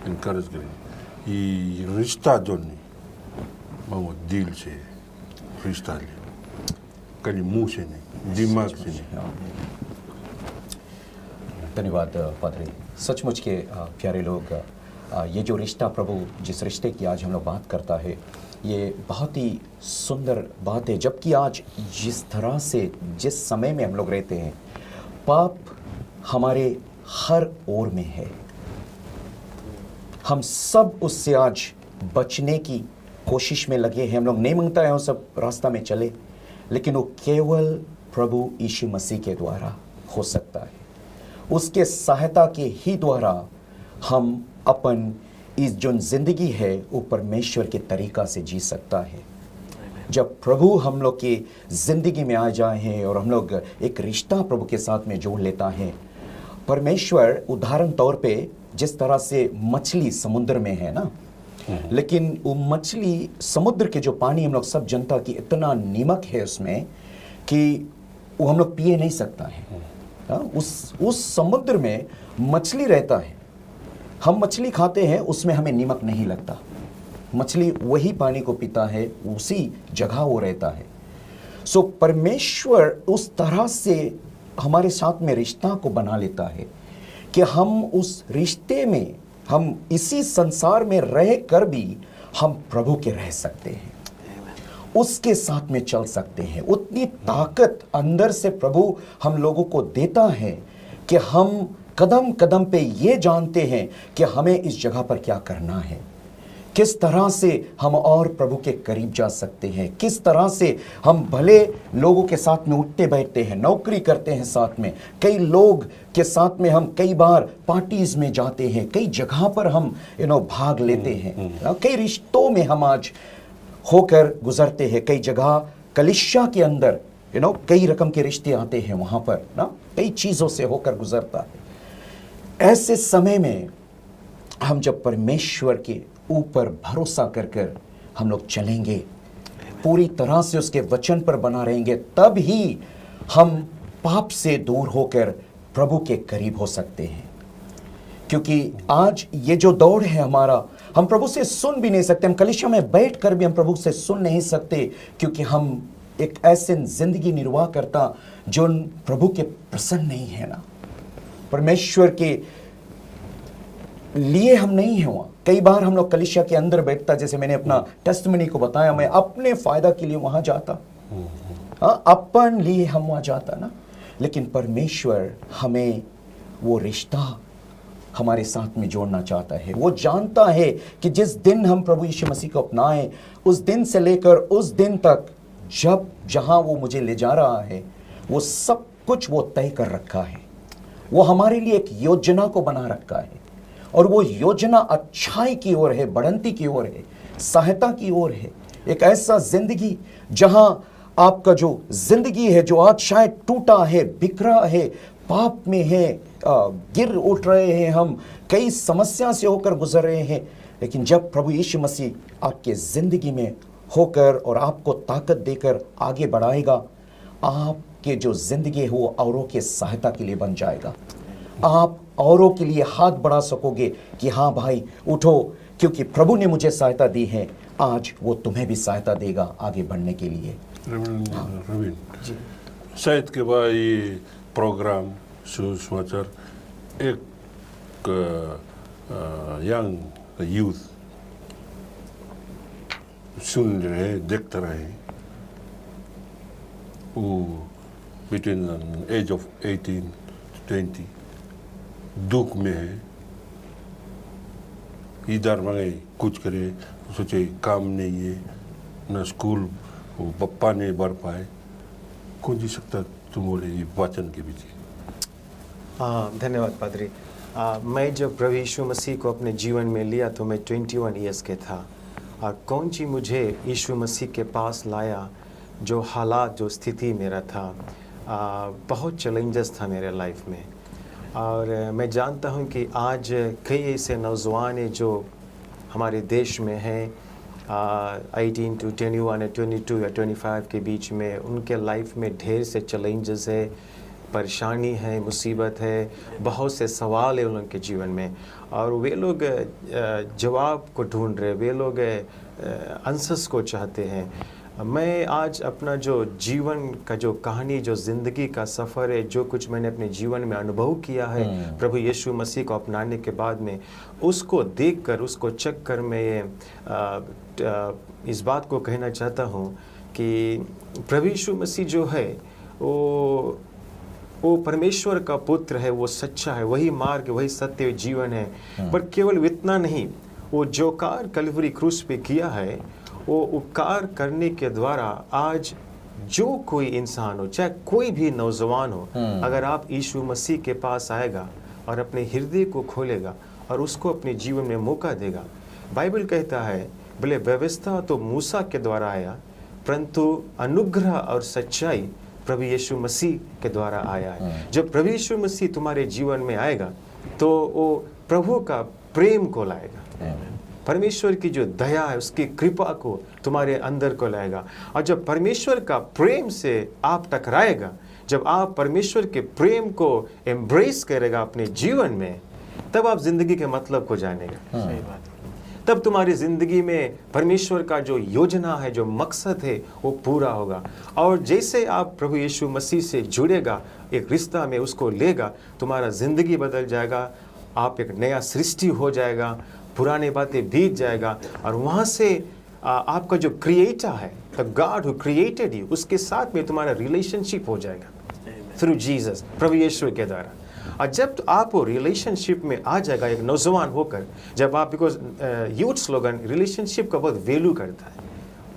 इनकरेज करें, ये रिश्ता जो नहीं वो दिल से रिश्ता ले, कहीं मुंह से नहीं, दिमाग से नहीं। धन्यवाद पादरी। सचमुच के प्यारे लोग, ये जो रिश्ता प्रभु जिस रिश्ते की आज हम लोग बात करता है, ये बहुत ही सुंदर बात है। जबकि आज जिस तरह से जिस समय में हम लोग रहते हैं, पाप हमारे हर ओर में है, हम सब उससे आज बचने की कोशिश में लगे हैं। हम लोग नहीं मांगता है वो सब रास्ता में चले, लेकिन वो केवल प्रभु यीशु मसीह के द्वारा हो सकता है। उसके सहायता के ही द्वारा हम अपन इस जो जिंदगी है वो परमेश्वर के तरीका से जी सकता है। जब प्रभु हम लोग की जिंदगी में आ जाए हैं और हम लोग एक रिश्ता प्रभु के साथ में जोड़ लेता है, परमेश्वर उदाहरण तौर पे जिस तरह से मछली समुद्र में है ना, लेकिन वो मछली समुद्र के जो पानी हम लोग सब जनता की इतना नीमक है उसमें कि वो हम लोग पिए नहीं सकता है। उस समुद्र में मछली रहता है, हम मछली खाते हैं उसमें हमें नीमक नहीं लगता, मछली वही पानी को पीता है, उसी जगह वो रहता है। सो परमेश्वर उस तरह से हमारे साथ में रिश्ता को बना लेता है कि हम उस रिश्ते में, हम इसी संसार में रह कर भी हम प्रभु के रह सकते हैं, उसके साथ में चल सकते हैं। उतनी ताकत अंदर से प्रभु हम लोगों को देता है कि हम कदम कदम पे ये जानते हैं कि हमें इस जगह पर क्या करना है, किस तरह से हम और प्रभु के करीब जा सकते हैं, किस तरह से हम भले लोगों के साथ में उठते बैठते हैं, नौकरी करते हैं साथ में, कई लोग के साथ में हम कई बार पार्टीज में जाते हैं, कई जगह पर हम भाग लेते हैं, कई रिश्तों में हम आज होकर गुजरते हैं, कई जगह कलीसिया के अंदर कई रकम के रिश्ते आते हैं, वहां पर ना कई चीजों से होकर गुजरता है। ऐसे समय में हम जब परमेश्वर के ऊपर भरोसा कर कर हम लोग चलेंगे, पूरी तरह से उसके वचन पर बना रहेंगे, तब ही हम पाप से दूर होकर प्रभु के करीब हो सकते हैं। क्योंकि आज ये जो दौड़ है हमारा, हम प्रभु से सुन भी नहीं सकते, हम कलीसिया में बैठ कर भी हम प्रभु से सुन नहीं सकते, क्योंकि हम एक ऐसे जिंदगी निर्वाह करता जो प्रभु के प्रसन्न नहीं है ना, परमेश्वर के लिए हम नहीं है वहां। कई बार हम लोग कलीसिया के अंदर बैठता, जैसे मैंने अपना टेस्टमनी को बताया, मैं अपने फायदा के लिए वहां जाता, अपन लिए हम वहां जाता ना, लेकिन परमेश्वर हमें वो रिश्ता हमारे साथ में जोड़ना चाहता है। वो जानता है कि जिस दिन हम प्रभु यीशु मसीह को अपनाएं, उस दिन से लेकर उस दिन तक जब जहां वो मुझे ले जा रहा है, वो सब कुछ वो तय कर रखा है। वो हमारे लिए एक योजना को बना रखा है, और वो योजना अच्छाई की ओर है, बढ़ंती की ओर है, सहायता की ओर है। एक ऐसा जिंदगी जहां आपका जो जिंदगी है, जो आज शायद टूटा है, बिखरा है, पाप में है, गिर उठ रहे हैं, हम कई समस्या से होकर गुजर रहे हैं, लेकिन जब प्रभु यीशु मसीह आपके जिंदगी में होकर और आपको ताकत देकर आगे बढ़ाएगा, आपके जो जिंदगी है वो औरों के सहायता के लिए बन जाएगा। आप औरों के लिए हाथ बढ़ा सकोगे कि हाँ भाई उठो, क्योंकि प्रभु ने मुझे सहायता दी है, आज वो तुम्हें भी सहायता देगा आगे बढ़ने के लिए। रवीन, शायद के बाद ये प्रोग्राम सुसमाचार एक यंग यूथ सुन रहे, देखते रहे, वो बिटवीन एज ऑफ 18 to 20 दुख में है, इधर मांगे कुछ करे, सोचे काम नहीं है, न स्कूल वो पप्पा नहीं बढ़ पाए, कौन जी सकता तुम बोले ये वचन के पीछे? धन्यवाद पादरी। मैं जब प्रभु यीशु मसीह को अपने जीवन में लिया तो मैं 21 ईयर्स के था, और कौन सी मुझे यीशु मसीह के पास लाया, जो हालात, जो स्थिति मेरा था, बहुत चैलेंजेस था मेरे लाइफ में। और मैं जानता हूँ कि आज कई ऐसे नौजवान हैं जो हमारे देश में हैं, 18 to 21 या 22 या 25 के बीच में, उनके लाइफ में ढेर से चैलेंजेस है, परेशानी है, मुसीबत है, बहुत से सवाल है उनके जीवन में, और वे लोग जवाब को ढूंढ रहे, वे लोग आंसर्स को चाहते हैं। मैं आज अपना जो जीवन का जो कहानी, जो ज़िंदगी का सफ़र है, जो कुछ मैंने अपने जीवन में अनुभव किया है प्रभु यीशु मसीह को अपनाने के बाद में, उसको देखकर, उसको चेक कर मैं इस बात को कहना चाहता हूँ कि प्रभु यीशु मसीह जो है वो परमेश्वर का पुत्र है, वो सच्चा है, वही मार्ग, वही सत्य जीवन है। पर केवल इतना नहीं, वो जो कार्य कलवरी क्रूस पे किया है, वो उपकार करने के द्वारा आज जो कोई इंसान हो, चाहे कोई भी नौजवान हो, अगर आप यीशु मसीह के पास आएगा और अपने हृदय को खोलेगा और उसको अपने जीवन में मौका देगा, बाइबल कहता है भले व्यवस्था तो मूसा के द्वारा आया, परंतु अनुग्रह और सच्चाई प्रभु यीशु मसीह के द्वारा आया है। जब प्रभु यीशु मसीह तुम्हारे जीवन में आएगा तो वो प्रभु का प्रेम को लाएगा, परमेश्वर की जो दया है उसकी कृपा को तुम्हारे अंदर को लाएगा। और जब परमेश्वर का प्रेम से आप टकराएगा, जब आप परमेश्वर के प्रेम को एम्ब्रेस करेगा अपने जीवन में, तब आप जिंदगी के मतलब को जानेगा। सही बात। तब तुम्हारी जिंदगी में परमेश्वर का जो योजना है, जो मकसद है, वो पूरा होगा। और जैसे आप प्रभु यीशु मसीह से जुड़ेगा, एक रिश्ता में उसको लेगा, तुम्हारा जिंदगी बदल जाएगा, आप एक नया सृष्टि हो जाएगा, पुरानी बातें बीत जाएगा। और वहाँ से आपका जो क्रिएटर है, the God who created you, उसके साथ में तुम्हारा रिलेशनशिप हो जाएगा थ्रू जीसस, प्रभु यीशु के द्वारा। और जब आप वो रिलेशनशिप में आ जाएगा एक नौजवान होकर, जब आप, बिकॉज यूथ स्लोगन रिलेशनशिप का बहुत वैल्यू करता है।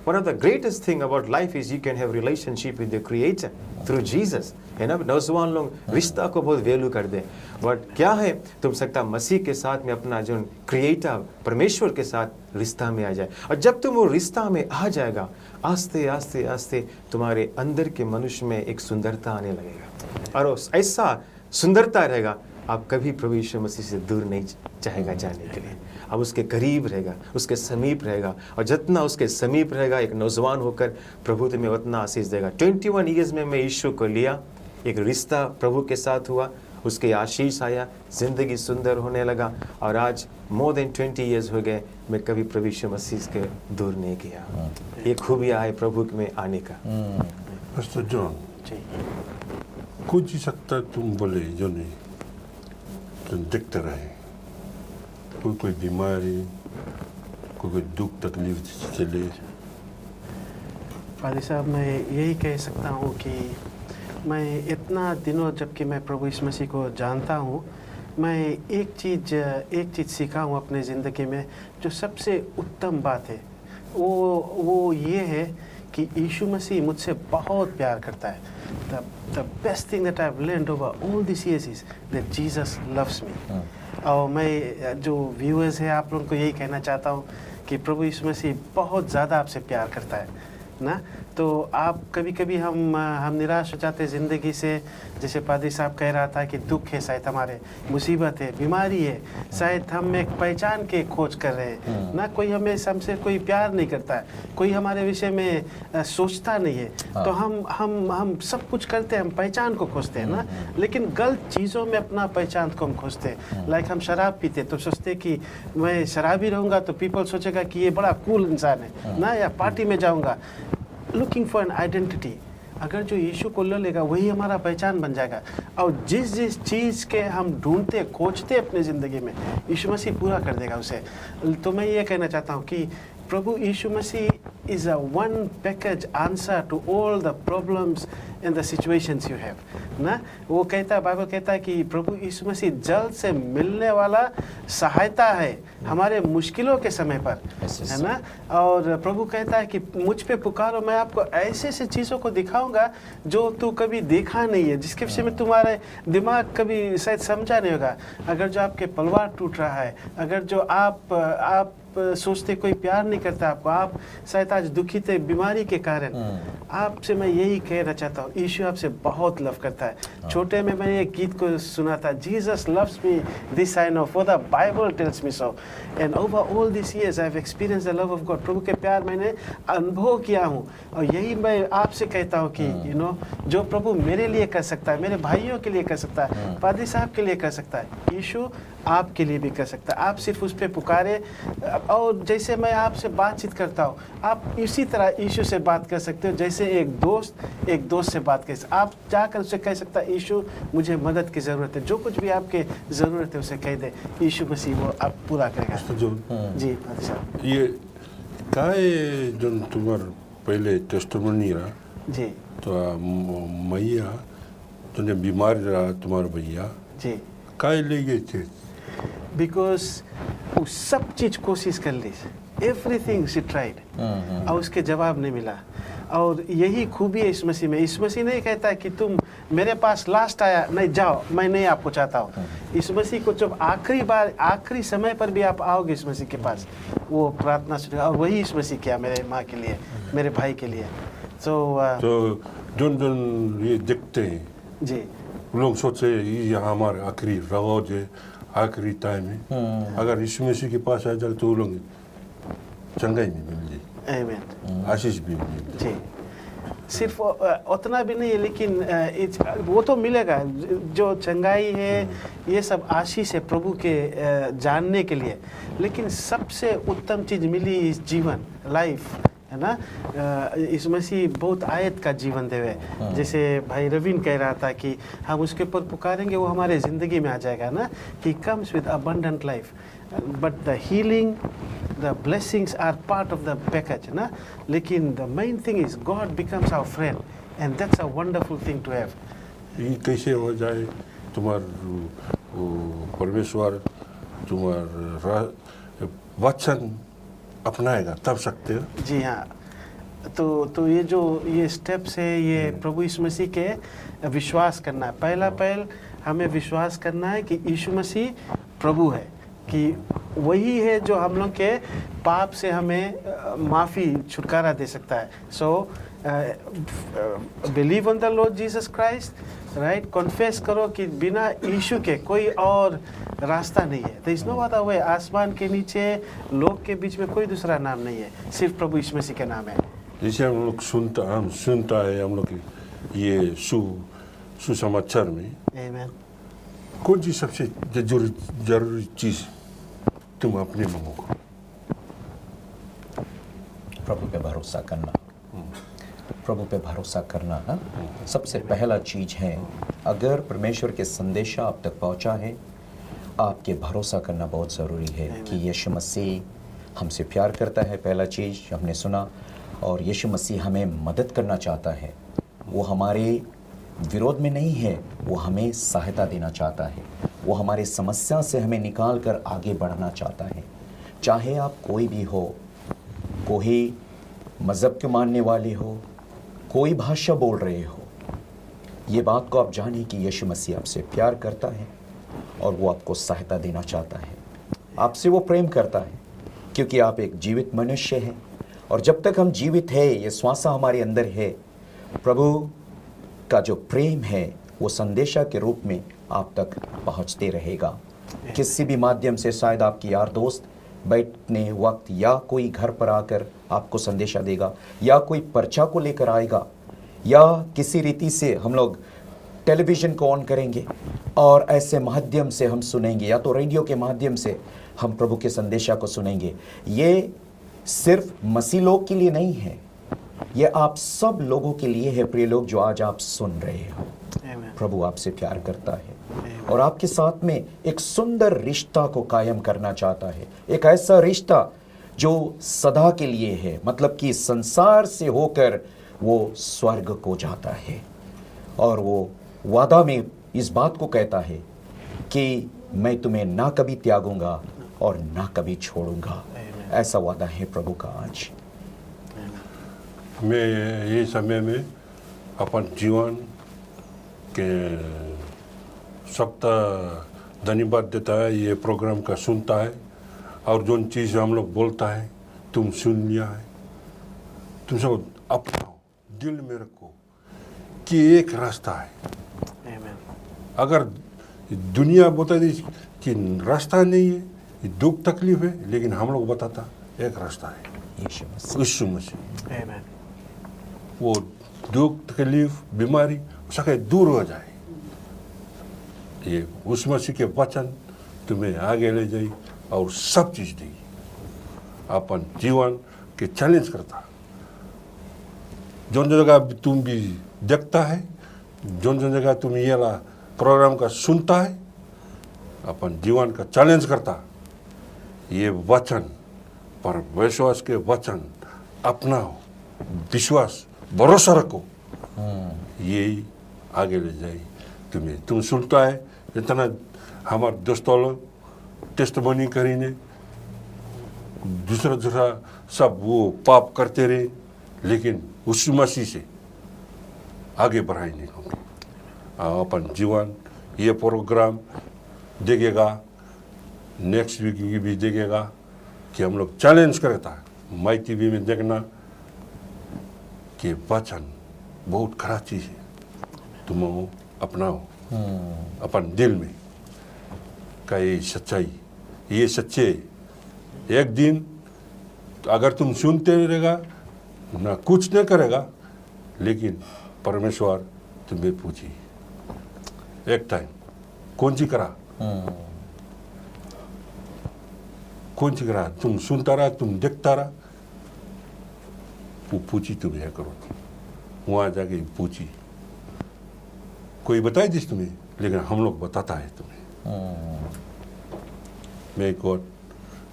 One of the greatest thing about life is you can have relationship with the creator through Jesus, है ना। नौजवान लोग रिश्ता को बहुत वैल्यू कर दे, बट क्या है, तुम सकता मसीह के साथ में अपना जो क्रिएटर परमेश्वर के साथ रिश्ता में आ जाए। और जब तुम वो रिश्ता में आ जाएगा, आस्ते आस्ते आस्ते तुम्हारे अंदर के मनुष्य में एक सुंदरता आने लगेगा, और ऐसा सुंदरता रहेगा, आप कभी प्रभु यीशु मसीह से दूर नहीं चाहेगा जाने के लिए। अब उसके करीब रहेगा, उसके समीप रहेगा, और जितना उसके समीप रहेगा एक नौजवान होकर, प्रभु तुम्हें उतना आशीष देगा। 21 ईयर्स में मैं यीशु को लिया, एक रिश्ता प्रभु के साथ हुआ, उसके आशीष आया, ज़िंदगी सुंदर होने लगा, और आज मोर देन 20 ईयर्स हो गए, मैं कभी प्रभु यीशु मसीह के दूर नहीं किया। ये खूबियाँ है प्रभु में आने का। पास्टर जॉन, जी। कुछ ही सकता तुम बोले जो नहीं, तुम देखते रहे, कोई बीमारी, कोई दुख तकलीफ चले। फादर साहब, मैं यही कह सकता हूँ कि मैं इतना दिनों, जबकि मैं प्रभु यीशु मसीह को जानता हूँ, मैं एक चीज़ सीखा हूँ अपने ज़िंदगी में, जो सबसे उत्तम बात है वो ये है कि यीशु मसीह मुझसे बहुत प्यार करता है। The best thing that I've learned over all these years is that Jesus loves me. और मैं जो व्यूअर्स हैं, आप लोगों को यही कहना चाहता हूँ कि प्रभु यीशु मसीह बहुत ज़्यादा आपसे प्यार करता है ना। तो आप कभी हम निराश हो जाते हैं ज़िंदगी से, जैसे पादरी साहब कह रहा था कि दुख है, शायद हमारे मुसीबत है, बीमारी है, शायद हम एक पहचान के खोज कर रहे हैं ना। कोई हमसे कोई प्यार नहीं करता है, कोई हमारे विषय में सोचता नहीं है। तो हम सब कुछ करते हैं, हम पहचान को खोजते हैं ना, लेकिन गलत चीज़ों में अपना पहचान को हम खोजते हैं। लाइक हम शराब पीते तो सोचते कि मैं शराबी रहूँगा तो पीपल सोचेगा कि ये बड़ा कूल इंसान है ना, या पार्टी में जाऊँगा, लुकिंग फॉर एन आइडेंटिटी। अगर जो यीशु को ले लेगा वही हमारा पहचान बन जाएगा। और जिस चीज़ के हम ढूंढते खोजते अपनी ज़िंदगी में, यीशु मसीह पूरा कर देगा उसे। तो मैं ये कहना चाहता हूँ कि प्रभु यीशु मसीह is a one package answer to all the problems and the situations you have ना। वो कहता है, बाइबल कहता है कि प्रभु यीशु मसीह जल्द से मिलने वाला सहायता है हमारे मुश्किलों के समय पर, है ना। और प्रभु कहता है कि मुझ पे पुकारो, मैं आपको ऐसे ऐसे चीज़ों को दिखाऊंगा जो तू कभी देखा नहीं है, जिसके विषय में तुम्हारे दिमाग कभी शायद समझा नहीं होगा। अगर जो आपके परिवार टूट रहा है, अगर जो आप सोचते कोई प्यार नहीं करता आपको, आप शायद आज दुखित है बीमारी के कारण, आपसे मैं यही कहना चाहता हूँ, यीशु आपसे बहुत लव करता है। छोटे में मैंने एक गीत को सुना था, Jesus loves me this I know for the Bible tells me so, and over all this years I have experience the love of God. प्रभु के प्यार मैंने अनुभव किया हूँ, और यही मैं आपसे कहता हूँ कि यू नो, जो प्रभु मेरे लिए कर सकता है, मेरे भाइयों के लिए कर सकता है, पादरी साहब के लिए कर सकता है, यीशु आपके लिए भी कर सकता है। आप सिर्फ उस पर पुकारे, और जैसे मैं आपसे बातचीत करता हूँ, आप इसी तरह यीशु से बात कर सकते हो, जैसे एक दोस्त से बात कर सकते। आप जाकर उससे कह सकता है, यीशु मुझे मदद की ज़रूरत है, जो कुछ भी आपके ज़रूरत है उसे कह दे, यीशु मसीह वो आप पूरा करेगा। जी पादरी साहब, ये काहे जो तुम्हार पहले टेस्टमनी रहा जी तो मैया तुमने बीमार रहा, तुम्हारे भैया जी, काहे ले गए थे? बिकॉज वो सब चीज़ कोशिश कर ली, एवरीथिंग शी ट्राइड, और उसके जवाब नहीं मिला। और यही खूबी है इस मसीह में। इस मसीह नहीं कहता है कि तुम मेरे पास लास्ट आया, नहीं जाओ, मैं नहीं आपको चाहता हूँ। इस मसीह को जब आखिरी बार, आखिरी समय पर भी आप आओगे इस मसीह के पास, वो प्रार्थना सुनेगा। और वही इस मसीह किया मेरे माँ के लिए, मेरे भाई के लिए। तो जोन ये देखते हैं, जी लोग सोचते हैं ये हमारे आखिरी रोज है, आखिरी टाइम है। अगर इस मसीह के पास आ जाए तो लोग चंगाई भी मिल जाए, आमीन आशीष भी मिल जाए। जी। सिर्फ उतना भी नहीं है, लेकिन वो तो मिलेगा। जो चंगाई है, ये सब आशीष है प्रभु के जानने के लिए। लेकिन सबसे उत्तम चीज़ मिली इस जीवन, लाइफ है ना। इस मसीह बहुत आयत का जीवन देवे। जैसे भाई रवीन कह रहा था कि हम उसके ऊपर पुकारेंगे, वो हमारे ज़िंदगी में आ जाएगा ना। He comes with abundant life, but the healing, the blessings are part of the package, ना। लेकिन the main thing is God becomes our friend, and that's a wonderful thing to have. ये कैसे हो जाए? तुम्हार परमेश्वर तुम्हार वचन अपनाएगा तब सकते हो। जी हाँ। तो ये स्टेप्स है, ये प्रभु यीशु मसीह के विश्वास करना है। पहल हमें विश्वास करना है कि यीशु मसीह प्रभु है, कि वही है जो हम लोग के पाप से हमें माफ़ी, छुटकारा दे सकता है। So believe on the Lord Jesus Christ, right. Confess करो कि बिना यीशु के कोई और रास्ता नहीं है। There is no other way. आसमान के नीचे, लोग के बीच में कोई दूसरा नाम नहीं है, सिर्फ प्रभु यीशु मसीह का नाम है। जैसे हम लोग सुनता है हम लोग ये सुसमाचार में, आमीन। कौन सी सबसे जरूरी चीज़ तुम अपने लोगों को? प्रभु पे भरोसा करना। प्रभु पे भरोसा करना ना सबसे पहला चीज़ है। अगर परमेश्वर के संदेशा आप तक पहुंचा है, आपके भरोसा करना बहुत ज़रूरी है कि यीशु मसीह हमसे प्यार करता है। पहला चीज़ हमने सुना। और यीशु मसीह हमें मदद करना चाहता है। वो हमारे विरोध में नहीं है, वो हमें सहायता देना चाहता है। वो हमारे समस्या से हमें निकाल कर आगे बढ़ना चाहता है। चाहे आप कोई भी हो, कोई मज़हब के मानने वाले हो, कोई भाषा बोल रहे हो, ये बात को आप जानें कि यीशु मसीह आपसे प्यार करता है और वो आपको सहायता देना चाहता है। आपसे वो प्रेम करता है क्योंकि आप एक जीवित मनुष्य हैं। और जब तक हम जीवित है, ये श्वास हमारे अंदर है, प्रभु का जो प्रेम है वो संदेशा के रूप में आप तक पहुंचते रहेगा। किसी भी माध्यम से, शायद आपकी यार दोस्त बैठने वक्त, या कोई घर पर आकर आपको संदेशा देगा, या कोई पर्चा को लेकर आएगा, या किसी रीति से हम लोग टेलीविज़न को ऑन करेंगे और ऐसे माध्यम से हम सुनेंगे, या तो रेडियो के माध्यम से हम प्रभु के संदेशा को सुनेंगे। ये सिर्फ मसीह लोग के लिए नहीं है, ये आप सब लोगों के लिए है। प्रिय लोग जो आज आप सुन रहे हो, प्रभु आपसे प्यार करता है और आपके साथ में एक सुंदर रिश्ता को कायम करना चाहता है। एक ऐसा रिश्ता जो सदा के लिए है, मतलब कि संसार से होकर वो स्वर्ग को जाता है। और वो वादा में इस बात को कहता है कि मैं तुम्हें ना कभी त्यागूंगा और ना कभी छोड़ूंगा। ऐसा वादा है प्रभु का आज। मैं ये समय में अपन जीवन के सख्त धन्यवाद देता है, ये प्रोग्राम का सुनता है। और जो चीज़ हम लोग बोलता है तुम सुन लिया है, तुम सब अपनाओ, दिल में रखो कि एक रास्ता है। अगर दुनिया बता दी कि रास्ता नहीं है, दुख तकलीफ है, लेकिन हम लोग बताता एक रास्ता है, यीशु मसीह। वो दुख तकलीफ बीमारी सके दूर हो जाए। ये उस मसीह के वचन तुम्हें आगे ले जाए और सब चीज़ देगी। अपन जीवन के चैलेंज करता, जो जगह तुम भी देखता है, जो जगह तुम ये ला प्रोग्राम का सुनता है, अपन जीवन का चैलेंज करता, ये वचन पर विश्वास के वचन अपनाओ, विश्वास भरोसा रखो, यही आगे ले जाए तुम्हें। तुम सुनता है इतना हमारे दोस्तों लोग टेस्टमनी करीने दूसरा सब वो पाप करते रहे, लेकिन उस मसीह से आगे बढ़ाएंगे हम अपन जीवन। ये प्रोग्राम देखेगा, नेक्स्ट वीक की भी देखेगा कि हम लोग चैलेंज करता है माई टीवी में देखना कि वचन बहुत खरा चीज़ है, तुम अपनाओ अपन दिल में का ये सच्चाई, ये सच्चे। एक दिन अगर तुम सुनते रहेगा ना कुछ नहीं करेगा, लेकिन परमेश्वर तुम्हें पूछी एक टाइम कौन सी करा, कौन सी करा, तुम सुनता रहा, तुम देखता रहा, वो पूछी तुम यह करो, वहाँ जाके पूछी। कोई बताई दिस तुम्हें, लेकिन हम लोग बताता है तुम्हें। मैं गॉड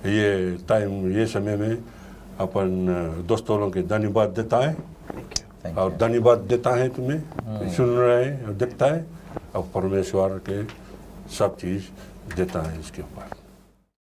ये टाइम, ये समय में अपन दोस्तों लोगों के धन्यवाद देता है और धन्यवाद देता है तुम्हें, सुन रहे हैं और देखता है, और परमेश्वर के सब चीज़ देता है इसके ऊपर।